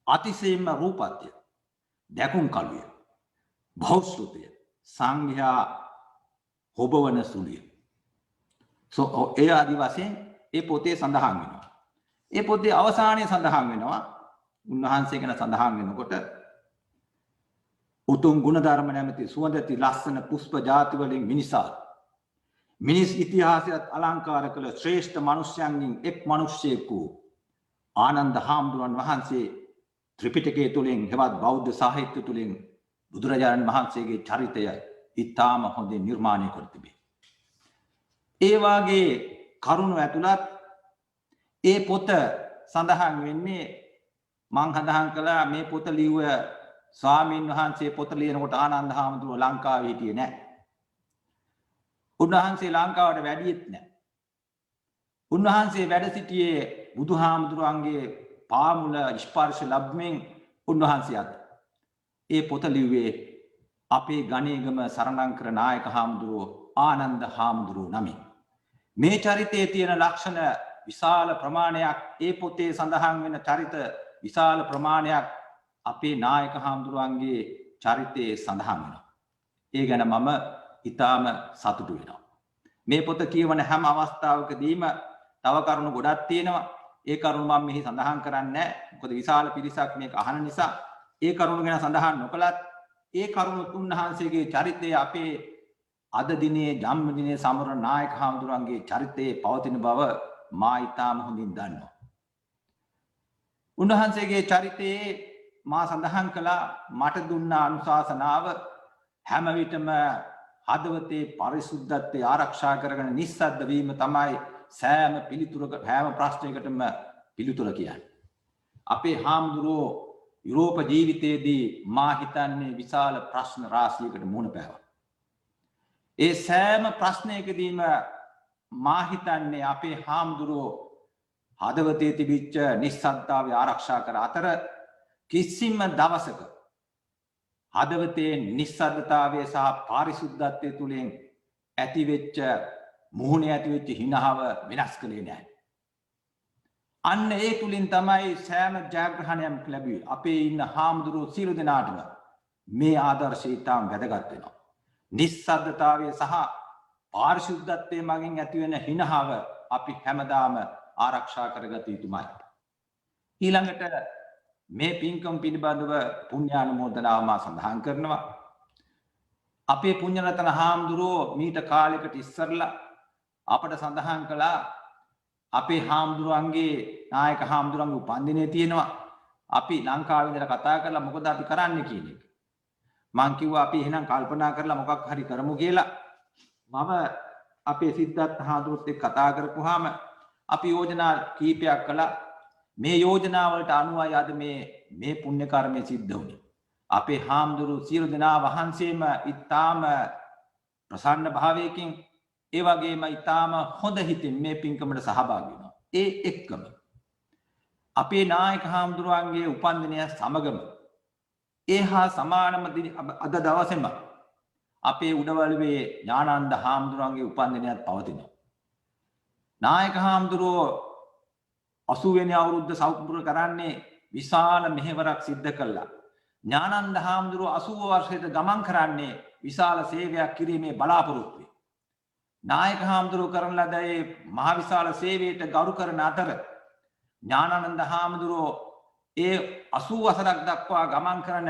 අතිශයින්ම රූපත්‍ය දැකුම් කළුය භෞස්තුතය සංඝයා හොබවන සුළුය. ඒ ආදි වශයෙන් ඒ පොතේ සඳහන් වෙනවා. ඒ පොතේ අවසානයේ සඳහන් වෙනවා උන්වහන්සේ ගැන සඳහන් වෙනකොට උතුම් ගුණධර්ම නැමැති සුවඳති ලස්සන පුෂ්ප ජාති වලින් මිනිස් ඉතිහාසයත් අලංකාර කළ ශ්‍රේෂ්ඨ මිනිසයන්ගෙන් එක් මිනිසෙකු ආනන්ද හාමුදුරන් වහන්සේ ත්‍රිපිටකය තුලින් හෙවත් බෞද්ධ සාහිත්‍ය තුලින් බුදුරජාණන් වහන්සේගේ චරිතය ඉතාම හොඳින් නිර්මාණය කර තිබේ. ඒ වාගේ කරුණු ඇතුළත් ඒ පොත සඳහන් වෙන්නේ මං සඳහන් කළා මේ පොත ලියුව ස්වාමීන් වහන්සේ පොත ලියනකොට ආනන්ද හාමුදුරුවෝ ලංකාවේ හිටියේ නැහැ. උන්වහන්සේ ලංකාවට වැඩියෙත් නැහැ. උන්වහන්සේ වැඩ සිටියේ බුදුහාමුදුරුවන්ගේ පාමුල ස්පර්ශ ලැබෙමින් උන්වහන්සේ අත. ඒ පොත ලිව්වේ අපේ ගණේගම සරණංකර නායක හාමුදුරුවෝ ආනන්ද හාමුදුරුවෝ නමින්. මේ චරිතයේ තියෙන ලක්ෂණ විශාල ප්‍රමාණයක් ඒ පොතේ සඳහන් වෙන චරිත විශාල ප්‍රමාණයක් අපේ නායක හාමුදුරුවන්ගේ චරිතයේ සඳහන් වෙනවා. ඒ ගැන මම ඊටාම සතුටු වෙනවා. මේ පොත කියවන හැම අවස්ථාවකදීම තව කරුණු ගොඩක් තියෙනවා. ඒ කරුණු මම මෙහි සඳහන් කරන්නේ නැහැ. මොකද විශාල පිරිසක් මේක අහන නිසා ඒ කරුණු ගැන සඳහන් නොකලත් ඒ කරුණු තුන්වහන්සේගේ චරිතය අපේ අද දිනේ ජන්මදිනයේ සමරන නායක හාමුදුරුවන්ගේ චරිතයේ පවතින බව මා ඊටාම හොඳින් දන්නවා. උන්වහන්සේගේ චරිතයේ මා සඳහන් කළා මට දුන්න අනුශාසනාව හැම විටම හදවතේ පරිසුද්ධත්වය ආරක්ෂා කරගෙන නිස්සද්ද වීම තමයි සෑම පිළිතුරක හැම ප්‍රශ්නයකටම පිළිතුර කියන්නේ. අපේ හාමුදුරුවෝ යුරෝප ජීවිතයේදී මා හිතන්නේ විශාල ප්‍රශ්න රාශියකට මුහුණ පෑවා. ඒ සෑම ප්‍රශ්නයකදීම මා හිතන්නේ අපේ හාමුදුරුවෝ හදවතේ තිබිච්ච නිස්සද්දාවේ ආරක්ෂා කර අතර කිසිම දවසක හදවතේ නිස්සද්දතාවය සහ පාරිශුද්ධත්වය තුළින් ඇතිවෙච්ච මුහුණේ ඇතිවෙච්ච හිනාව වෙනස් කළේ නැහැ. අන්න ඒ තුලින් තමයි සෑම ජයග්‍රහණයක් ලැබුවේ. අපේ ඉන්න හාමුදුරුවෝ සියලු දෙනාටම මේ ආදර්ශය ඉතාම වැදගත් වෙනවා. නිස්සද්දතාවය සහ පාරිශුද්ධත්වයේ මගින් ඇතිවෙන හිනාව අපි හැමදාම ආරක්ෂා කරගත යුතුමයි. ඊළඟට මේ පින්කම් පිළිබඳව පුණ්‍යානුමෝදනාව මා සඳහන් කරනවා. අපේ පුණ්‍යරතන හාමුදුරුවෝ මීට කාලයකට ඉස්සරලා අපට සඳහන් කළා අපේ හාමුදුරුවන්ගේ නායක හාමුදුරුවන්ගේ උපන්දිනය තියෙනවා. අපි ලංකාවේ ඉඳලා කතා කරලා මොකද අපි කරන්න කියන එක. මං කිව්වා අපි එහෙනම් කල්පනා කරලා මොකක් හරි කරමු කියලා. මම අපේ සිද්ධාර්ථ හාමුදුරුවොත් එක්ක කතා කරපුවාම අපි යෝජනා කීපයක් කළා. මේ යෝජනාවලට අනුවයි අද මේ පුණ්‍ය කර්මය සිද්ධ වුණේ. අපේ හාමුදුරු සියලු දෙනා වහන්සේම ඊටාම ප්‍රසන්න භාවයකින් ඒ වගේම ඊටාම හොඳ හිතින් මේ පින්කමට සහභාගී වෙනවා. ඒ එක්කම අපේ නායක හාමුදුරුවන්ගේ උපන්දිනය සමගම ඒ හා සමානම අද දවසේම අපේ උඩවළුවේ ඥානানন্দ හාමුදුරුවන්ගේ උපන්දිනයත් පවතිනවා. නායක හාමුදුරුවෝ 80 වෙනි අවුරුද්ද සම්පූර්ණ කරන්නේ විශාල මෙහෙවරක් සිද්ධ කළා. ඥානানন্দ හාමුදුරුවෝ 80 වර්ෂයට ගමන් කරන්නේ විශාල සේවයක් කිරීමේ බලාපොරොත්තුවෙන්. නායක හාමුදුරුවෝ කරන ලද මේ මහ විශාල සේවයට ගරු කරන අතර ඥානানন্দ හාමුදුරුවෝ ඒ 80 වසරක් දක්වා ගමන් කරන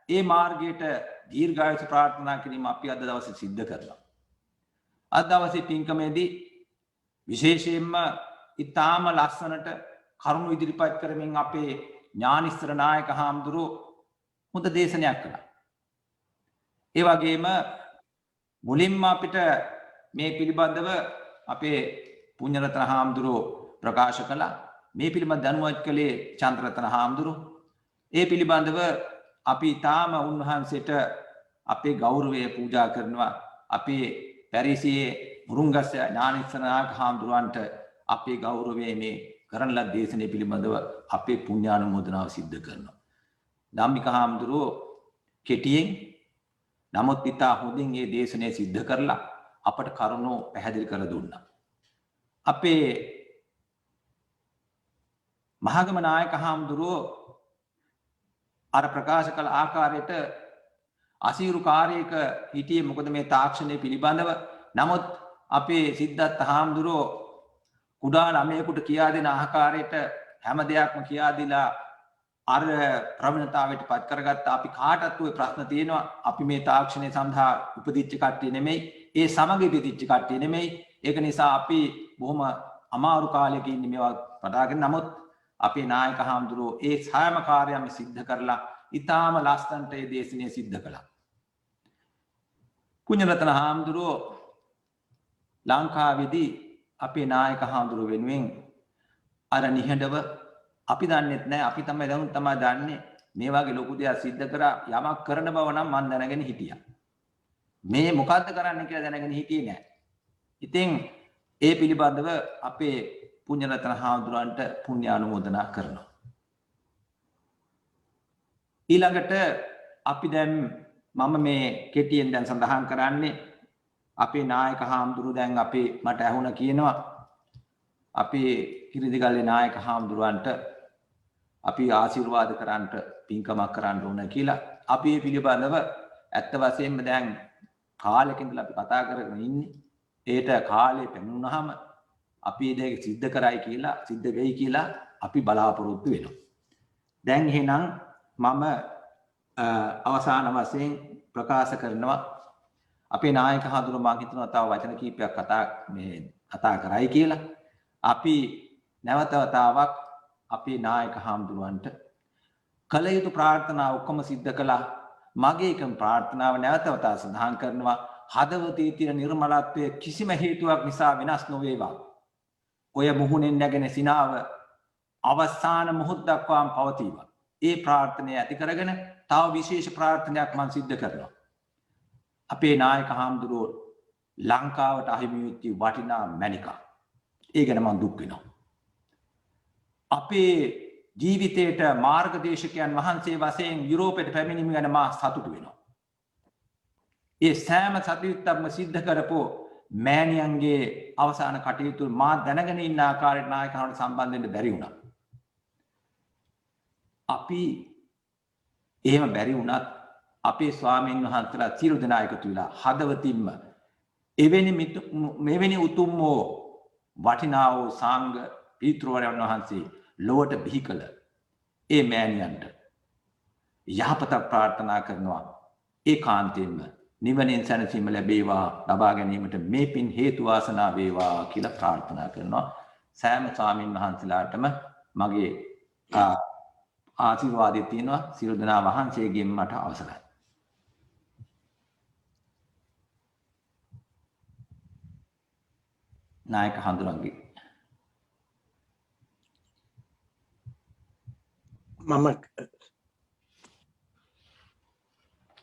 ඒ මාර්ගයට දීර්ඝායුෂ ප්‍රාර්ථනා කිරීම අපි අද දවසේ සිද්ධ කරනවා. අද දවසේ පින්කමේදී විශේෂයෙන්ම ඊටාම ලස්සනට කරුණු ඉදිරිපත් කරමින් අපේ ඥානිස්තර නායක හාමුදුරුවෝ හොඳ දේශනයක් කළා. ඒ වගේම මුලින්ම අපිට මේ පිළිබඳව අපේ පුණ්‍යරත්න හාමුදුරුවෝ ප්‍රකාශ කළා. මේ පිළිබඳ දැනුවත් කළේ චන්ද්‍රරත්න හාමුදුරුවෝ. ඒ පිළිබඳව අපි තාම උන්වහන්සේට අපේ ගෞරවය පූජා කරනවා. අපේ පැරිසියේ මුරුංගස්ස ඥානිස්තර නායක හාමුදුරුවන්ට අපේ ගෞරවය මේ කරන ලද දේශනාව පිළිබඳව අපේ පුණ්‍යානුමෝදනාව සිද්ධ කරනවා. ධම්මික හාමුදුරුවෝ කෙටියෙන් නමුත් ඉතා හොඳින් මේ දේශනාව සිද්ධ කරලා අපට කරුණු පැහැදිලි කර දුන්නා. අපේ මහගම නායක හාමුදුරුවෝ අර ප්‍රකාශ කළ ආකාරයට අසීරු කාර්යයක හිටියේ මොකද මේ තාක්ෂණය පිළිබඳව. නමුත් අපේ සිද්ධාර්ථ හාමුදුරුවෝ කුඩා ළමයෙකුට කියා දෙන ආකාරයට හැම දෙයක්ම කියා දීලා අර ප්‍රවණතාවයට පත් කරගත්ත. අපි කාටත් ওই ප්‍රශ්න තියෙනවා. අපි මේ තාක්ෂණය සඳහා උපදිච්ච කට්ටිය නෙමෙයි. ඒ සමග ඉපදිච්ච කට්ටිය නෙමෙයි. ඒක නිසා අපි බොහොම අමාරු කාලයක ඉන්නේ මේවා පටාගෙන. නමුත් අපේ නායක හාමුදුරුවෝ ඒ සෑම කාර්යයක්ම සිද්ධ කරලා ඊටාම ලස්සනට මේ දේශනාව සිද්ධ කළා. පුණ්‍යරත්න හාමුදුරුවෝ ලංකාවේදී අපේ නායක හාමුදුරුවෝ වෙනුවෙන් අර නිහඬව අපි දන්නෙත් නැහැ. අපි තමයි දන්නේ මේ වගේ ලොකු දෙයක් සිද්ධ කරා යමක් කරන බව නම් මම දැනගෙන හිටියා. මේ මොකද්ද කරන්න කියලා දැනගෙන හිටියේ නැහැ. ඉතින් ඒ පිළිබඳව අපේ පුණ්‍යරත්න හාමුදුරන්ට පුණ්‍ය ආනුමෝදනා කරනවා. ඊළඟට අපි දැන් මම මේ කෙටියෙන් දැන් සඳහන් කරන්නේ අපේ නායක හාමුදුරුවෝ දැන් අපේ මට ඇහුණ කියනවා අපේ කිරිදිගල්ලේ නායක හාමුදුරන්ට අපි ආශිර්වාද කරන්නට පින්කමක් කරන්න ඕන කියලා. අපි මේ පිළිබඳව ඇත්ත වශයෙන්ම දැන් කාලෙක ඉඳලා අපි කතා කරගෙන ඉන්නේ. ඒට කාලේ පැමුණාම අපි ඒක සිද්ධ කරයි කියලා සිද්ධ වෙයි කියලා අපි බලාපොරොත්තු වෙනවා. දැන් එහෙනම් මම අවසාන වශයෙන් ප්‍රකාශ කරනවා අපේ නායක හාමුදුරුවෝ මම හිතනවා තව වචන කීපයක් කතා කරයි කියලා. අපි නැවත වතාවක් අපේ නායක හාමුදුරුවන්ට කළ යුතු ප්‍රාර්ථනා ඔක්කොම සිද්ධ කළා. මගේ එකම ප්‍රාර්ථනාව නැවත වතාවක් සඳහන් කරනවා හදවතේ තියෙන නිර්මලත්වය කිසිම හේතුවක් නිසා වෙනස් නොවේවා. ඔය මුහුණෙන් නැගෙන සිනාව අවසාන මොහොත දක්වාම පවතිවා. ඒ ප්‍රාර්ථනය ඇති කරගෙන තව විශේෂ ප්‍රාර්ථනයක් මම සිද්ධ කරනවා. අපේ නායක හාමුදුරුවෝ ලංකාවට අහිමි වෙච්ච වටිනා මැණිකක්. ඒ ගැන මම දුක් වෙනවා. අපේ ජීවිතේට මාර්ගදේශකයන් වහන්සේ වශයෙන් යුරෝපයට පැමිණීම ගැන මා සතුටු වෙනවා. ඒ සෑම සතුටක්ම සිද්ධ කරපෝ මෑණියන්ගේ අවසාන කටයුතු මා දැනගෙන ඉන්න ආකාරයට නායකයන්ට සම්බන්ධ වෙන්න බැරි වුණා. අපි එහෙම බැරි වුණත් අපේ ස්වාමීන් වහන්සේලා සියලු දෙනා එකතු වෙලා හදවතින්ම මෙවැනි උතුම් වූ වටිනා වූ සංඝ පීතෘවරයන් වහන්සේ ලොවට බිහි කළ ඒ මෑණියන්ට යහපත ප්‍රාර්ථනා කරනවා. ඒකාන්තයෙන්ම නිවනින් සැනසීම ලැබේවා ලබා ගැනීමට මේ පින් හේතු වාසනා වේවා කියලා ප්‍රාර්ථනා කරනවා. සෑම ස්වාමීන් වහන්සේලාටම මගේ ආශිර්වාදය තියෙනවා. සියලු දෙනා වහන්සේගෙන් මට අවසරයි. නායක හඳුරන්ගේ මම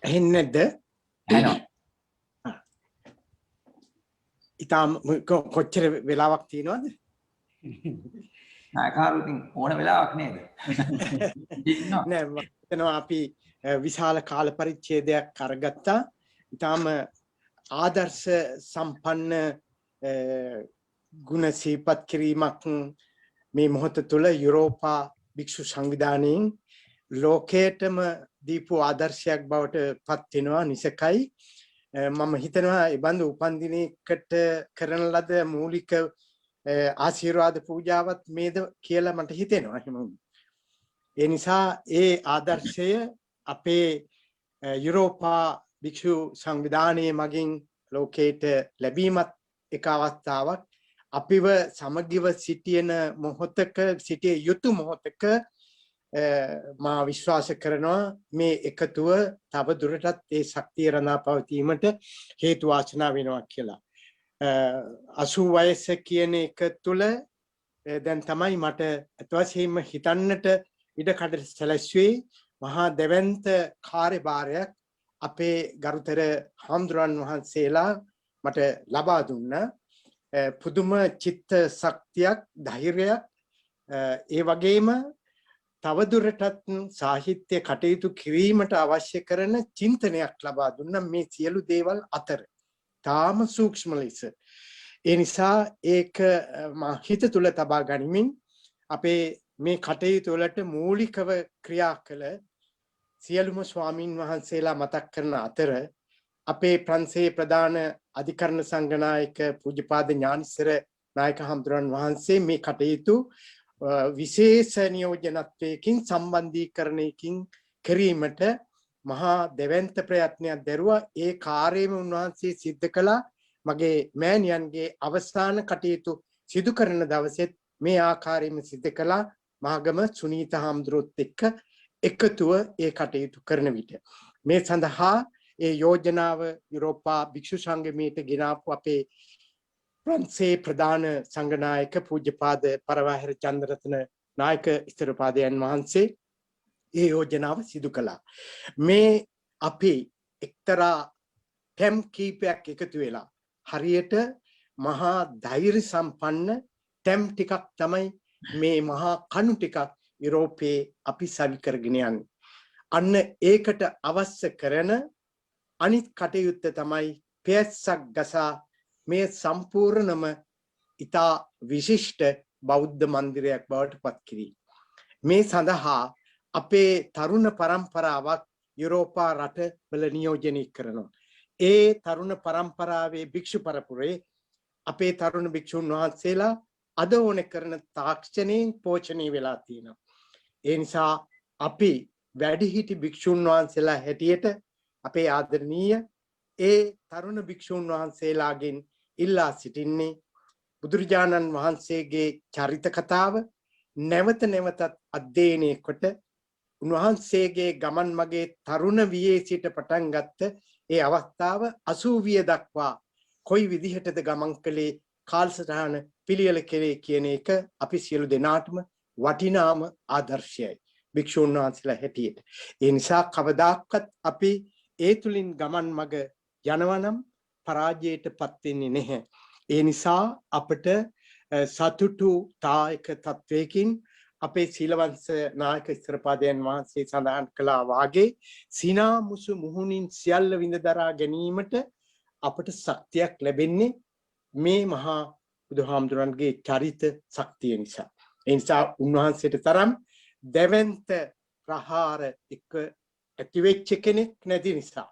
ඇහෙන්නේ නැද්ද? ඇහෙනවා. ඉතාලම කොච්චර වෙලාවක් තියෙනවද? නායකහරු ඉතින් ඕන වෙලාවක් නේද? නෑ මම හිතනවා අපි විශාල කාල පරිච්ඡේදයක් අරගත්තා. ඉතාලම ආදර්ශ සම්පන්න ගුණ සිහිපත් කිරීමක් මේ මොහොත තුළ යුරෝපා භික්ෂු සංවිධානයෙන් ලෝකයටම දීපු ආදර්ශයක් බවට පත් වෙනවා නිසකයි. මම හිතනවා ඒ බඳු උපන්දිනයකට කරන ලද මූලික ආශිර්වාද පූජාවත් මේද කියලා මට හිතෙනවා. එහෙම ඒ නිසා ඒ ආදර්ශය අපේ යුරෝපා භික්ෂු සංවිධානයේ මගින් ලෝකයට ලැබීමත් එක අවස්ථාවක්. අපිව සමගිව සිටින මොහොතක සිටිය යුතු මොහොතක මා විශ්වාස කරනවා මේ එකතුව තව දුරටත් ඒ ශක්තිය රඳා පවතීමට හේතු වාසනා වෙනවා කියලා. 80 වයස කියන එක තුළ දැන් තමයි මට අත්වශයෙන්ම හිතන්නට ඉඩකඩ සැලැස්වේ මහා දෙවන්ත කාර්යභාරයක් අපේ ගරුතර හාමුදුරන් වහන්සේලා මට ලබා දුන්නා. පුදුම චිත්ත ශක්තියක්, ධෛර්යයක්, ඒ වගේම තවදුරටත් සාහිත්‍ය කටයුතු කිරීමට අවශ්‍ය කරන චින්තනයක් ලබා දුන්නා මේ සියලු දේවල් අතර. තාම සූක්ෂම ලෙස. ඒ නිසා ඒක මා හිත තුළ තබා ගනිමින් අපේ මේ කටයුතු වලට මූලිකව ක්‍රියා කළ සියලුම ස්වාමින් වහන්සේලා මතක් කරන අතර අපේ ප්‍රංශයේ ප්‍රධාන අධිකරණ සංඝනායක පූජ්‍යපාද ඥානසර නායක හඳුරන් වහන්සේ මේ කටයුතු විශේෂ නියෝජනත්වයකින් සම්බන්ධීකරණයකින් කිරීමට මහා දෙවන්ත ප්‍රයත්නයක් දැරුවා. ඒ කාර්යයම උන්වහන්සේ සිද්ධ කළා. මගේ මෑණියන්ගේ අවසාන කටයුතු සිදු කරන දවසෙත් මේ ආකාරයෙන්ම සිද්ධ කළා. මහගම සුනීත හාමුදුරුවොත් එක්ක එකතුව ඒ කටයුතු කරන විට මේ සඳහා ඒ යෝජනාව යුරෝපා භික්ෂු සංගමයට ගෙනාපු අපේ ප්‍රංශයේ ප්‍රධාන සංඝනායක පූජ්‍යපාද පරවාහිර චන්ද්‍රරත්න නායක ස්ථිරපාදයන් වහන්සේ ඒ යෝජනාව සිදු කළා. මේ අපි එක්තරා ටැම් කීපයක් එකතු වෙලා හරියට මහා ධෛර්ය සම්පන්න ටැම් ටිකක් තමයි මේ මහා කණු ටිකක් යුරෝපයේ අපි සවි කරගෙන යන්නේ. අන්න ඒකට අවශ්‍ය කරන අනිත් කටයුත්ත තමයි පෙස්සක් ගසා මේ සම්පූර්ණම ඉතා විශිෂ්ට බෞද්ධ මන්දිරයක් බවට පත් කිරීම. මේ සඳහා අපේ තරුණ පරම්පරාවක් යුරෝපා රටවල නියෝජනය කරනවා. ඒ තරුණ පරම්පරාවේ භික්ෂු පරපුරේ අපේ තරුණ භික්ෂුන් වහන්සේලා අද ඕන කරන තාක්ෂණයෙන් පෝෂණය වෙලා තියෙනවා. ඒ නිසා අපි වැඩිහිටි භික්ෂුන් වහන්සේලා හැටියට අපේ ආදරණීය ඒ තරුණ භික්ෂුන් වහන්සේලාගෙන් ඉල්ලා සිටින්නේ බුදුරජාණන් වහන්සේගේ චරිත කතාව නැවත නැවතත් අධ්‍යයනය කොට උන්වහන්සේගේ ගමන් මගේ තරුණ වියේ සිට පටන් ගත්ත ඒ අවස්ථාව 80 දක්වා කොයි විදිහටද ගමන් කළේ කාලසටහන පිළියෙල කෙරේ කියන එක අපි සියලු දෙනාටම වටිනාම ආදර්ශයයි භික්ෂුන් වහන්සේලා හැටියට. ඒ නිසා කවදාකවත් අපි ඒ තුලින් ගමන් මග යනවනම් පරාජයටපත් වෙන්නේ නැහැ. ඒ නිසා අපට සතුටුතායක තත්වයකින් අපේ සීලවංශ නායක ස්ථිරපාදයන් වහන්සේ සඳහන් කළා වාගේ සිනාමුසු මුහුණින් සියල්ල විඳ දරා ගැනීමට අපට ශක්තියක් ලැබෙන්නේ මේ මහා බුදුහාමුදුරන්ගේ චරිත ශක්තිය නිසා. ඒ නිසා උන්වහන්සේට තරම් දෙවන්ත ප්‍රහාර එක ඇතිවෙච්ච කෙනෙක් නැති නිසා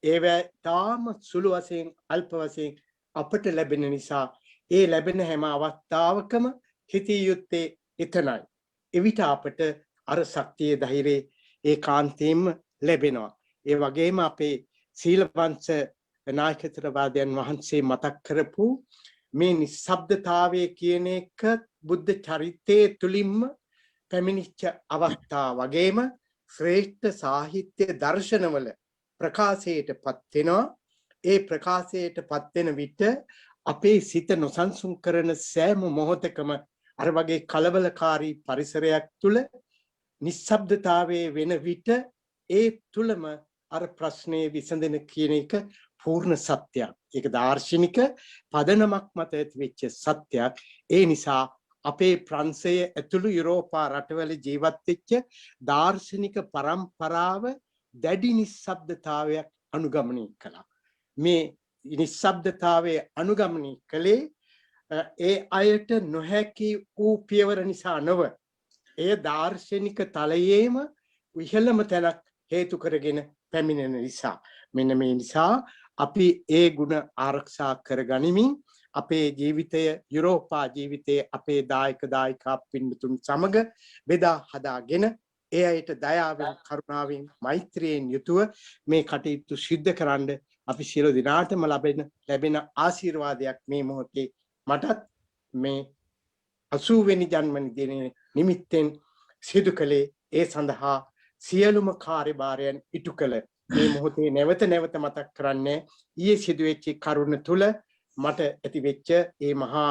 ඒව තාම සුළු වශයෙන් අල්ප වශයෙන් අපට ලැබෙන නිසා ඒ ලැබෙන හැම අවස්ථාවකම හිතිය යුත්තේ එතනයි. එවිට අපට අර ශක්තිය ධෛර්යය ඒකාන්තයෙන්ම ලැබෙනවා. ඒ වගේම අපේ සීලවංශ නායකත්වවාදයන් වහන්සේ මතක් කරපු මේ නිස්සබ්දතාවය කියන එක බුද්ධ චරිතයේ තුලින්ම පැමිණිච්ච අවස්ථා වගේම ශ්‍රේෂ්ඨ සාහිත්‍ය දර්ශනවල ප්‍රකාශයට පත් වෙනවා. ඒ ප්‍රකාශයට පත් වෙන විට අපේ සිත නොසන්සුන් කරන සෑම මොහොතකම අර වගේ කලබලකාරී පරිසරයක් තුල නිස්සබ්දතාවයේ වෙන විට ඒ තුලම අර ප්‍රශ්නේ විසඳෙන කියන එක පූර්ණ සත්‍යයක්. ඒක දාර්ශනික පදනමක් මත ඇතිවෙච්ච සත්‍යයක්. ඒ නිසා අපේ ප්‍රංශය ඇතුළු යුරෝපා රටවල ජීවත් වෙච්ච දාර්ශනික පරම්පරාව දැඩි නිස්සබ්දතාවයක් අනුගමනය කළා. මේ නිස්සබ්දතාවයේ අනුගමනය කළේ ඒ අයට නොහැකි වූ පියවර නිසා නොව ඒ දාර්ශනික තලයේම ඉහළම තැනක් හේතු කරගෙන පැමිණෙන නිසා. මෙන්න මේ නිසා අපි ඒ ගුණ ආරක්ෂා කරගනිමින් අපේ ජීවිතය යුරෝපා ජීවිතයේ අපේ දායක දායිකා පින්තුන් සමග බෙදා හදාගෙන ඒ අයට දයාවෙන් කරුණාවෙන් මෛත්‍රියෙන් යුතුව මේ කටයුතු සිද්ධ කරන්න අපි සියලු දිනාටම ලැබෙන ආශිර්වාදයක් මේ මොහොතේ මටත් මේ 80 වෙනි ජන්මදිනයේ නිමිත්තෙන් සිදු කළේ ඒ සඳහා සියලුම කාර්යභාරයන් ඉටු කළ මේ මොහොතේ නැවත නැවත මතක් කරන්නේ ඊයේ සිදුවෙච්ච කරුණ තුල මට ඇතිවෙච්ච ඒ මහා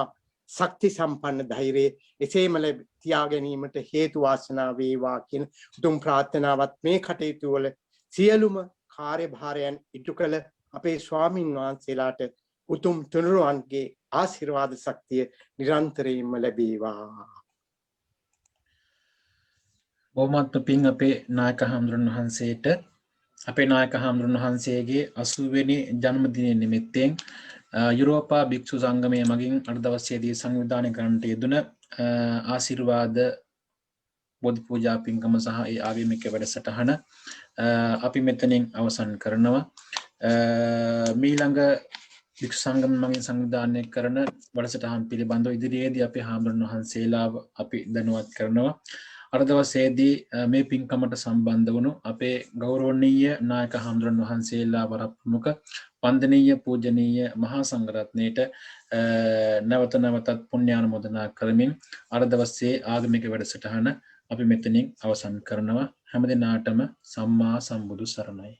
ශක්ති සම්පන්න ධෛර්යය එසේම තියා ගැනීමට හේතු වාසනා වේවා කියන උතුම් ප්‍රාර්ථනාවත් මේ කටයුතු වල සියලුම කාර්යභාරයන් ඉටු කළ අපේ ස්වාමින් වහන්සේලාට උතුම් තුනුරුවන්ගේ ආශිර්වාද ශක්තිය නිරන්තරයෙන්ම ලැබේවා. බොහොමත්ම පිං අපේ නායක හාමුදුරන් වහන්සේට අපේ නායක හාමුදුරන් වහන්සේගේ 80 වෙනි ජන්මදිනය නිමිත්තෙන් යුරෝපා භික්ෂු සංගමය මගින් අද දවසේදී සංවිධානය කරන්නට යෙදුන ආශිර්වාද බෝධි පූජා පින්කම සහ ඒ ආගමික වැඩසටහන අපි මෙතනින් අවසන් කරනවා. මීළඟ භික්ෂු සංගම මගින් සංවිධානය කරන වැඩසටහන් පිළිබඳව ඉදිරියේදී අපේ හාමුදුරන් වහන්සේලාව අපි දැනුවත් කරනවා. අද දවසේදී මේ පින්කමට සම්බන්ධ වුණු අපේ ගෞරවනීය නායක හාමුදුරන් වහන්සේලා වරප්‍රමුඛ වන්දනීය පූජනීය මහා සංඝරත්නයට නැවත නැවතත් පුණ්‍යානුමෝදනා කරමින් අද දවසේ ආගමික වැඩසටහන අපි මෙතනින් අවසන් කරනවා. හැම දිනාටම සම්මා සම්බුදු සරණයි.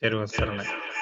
තෙරුවන් සරණයි.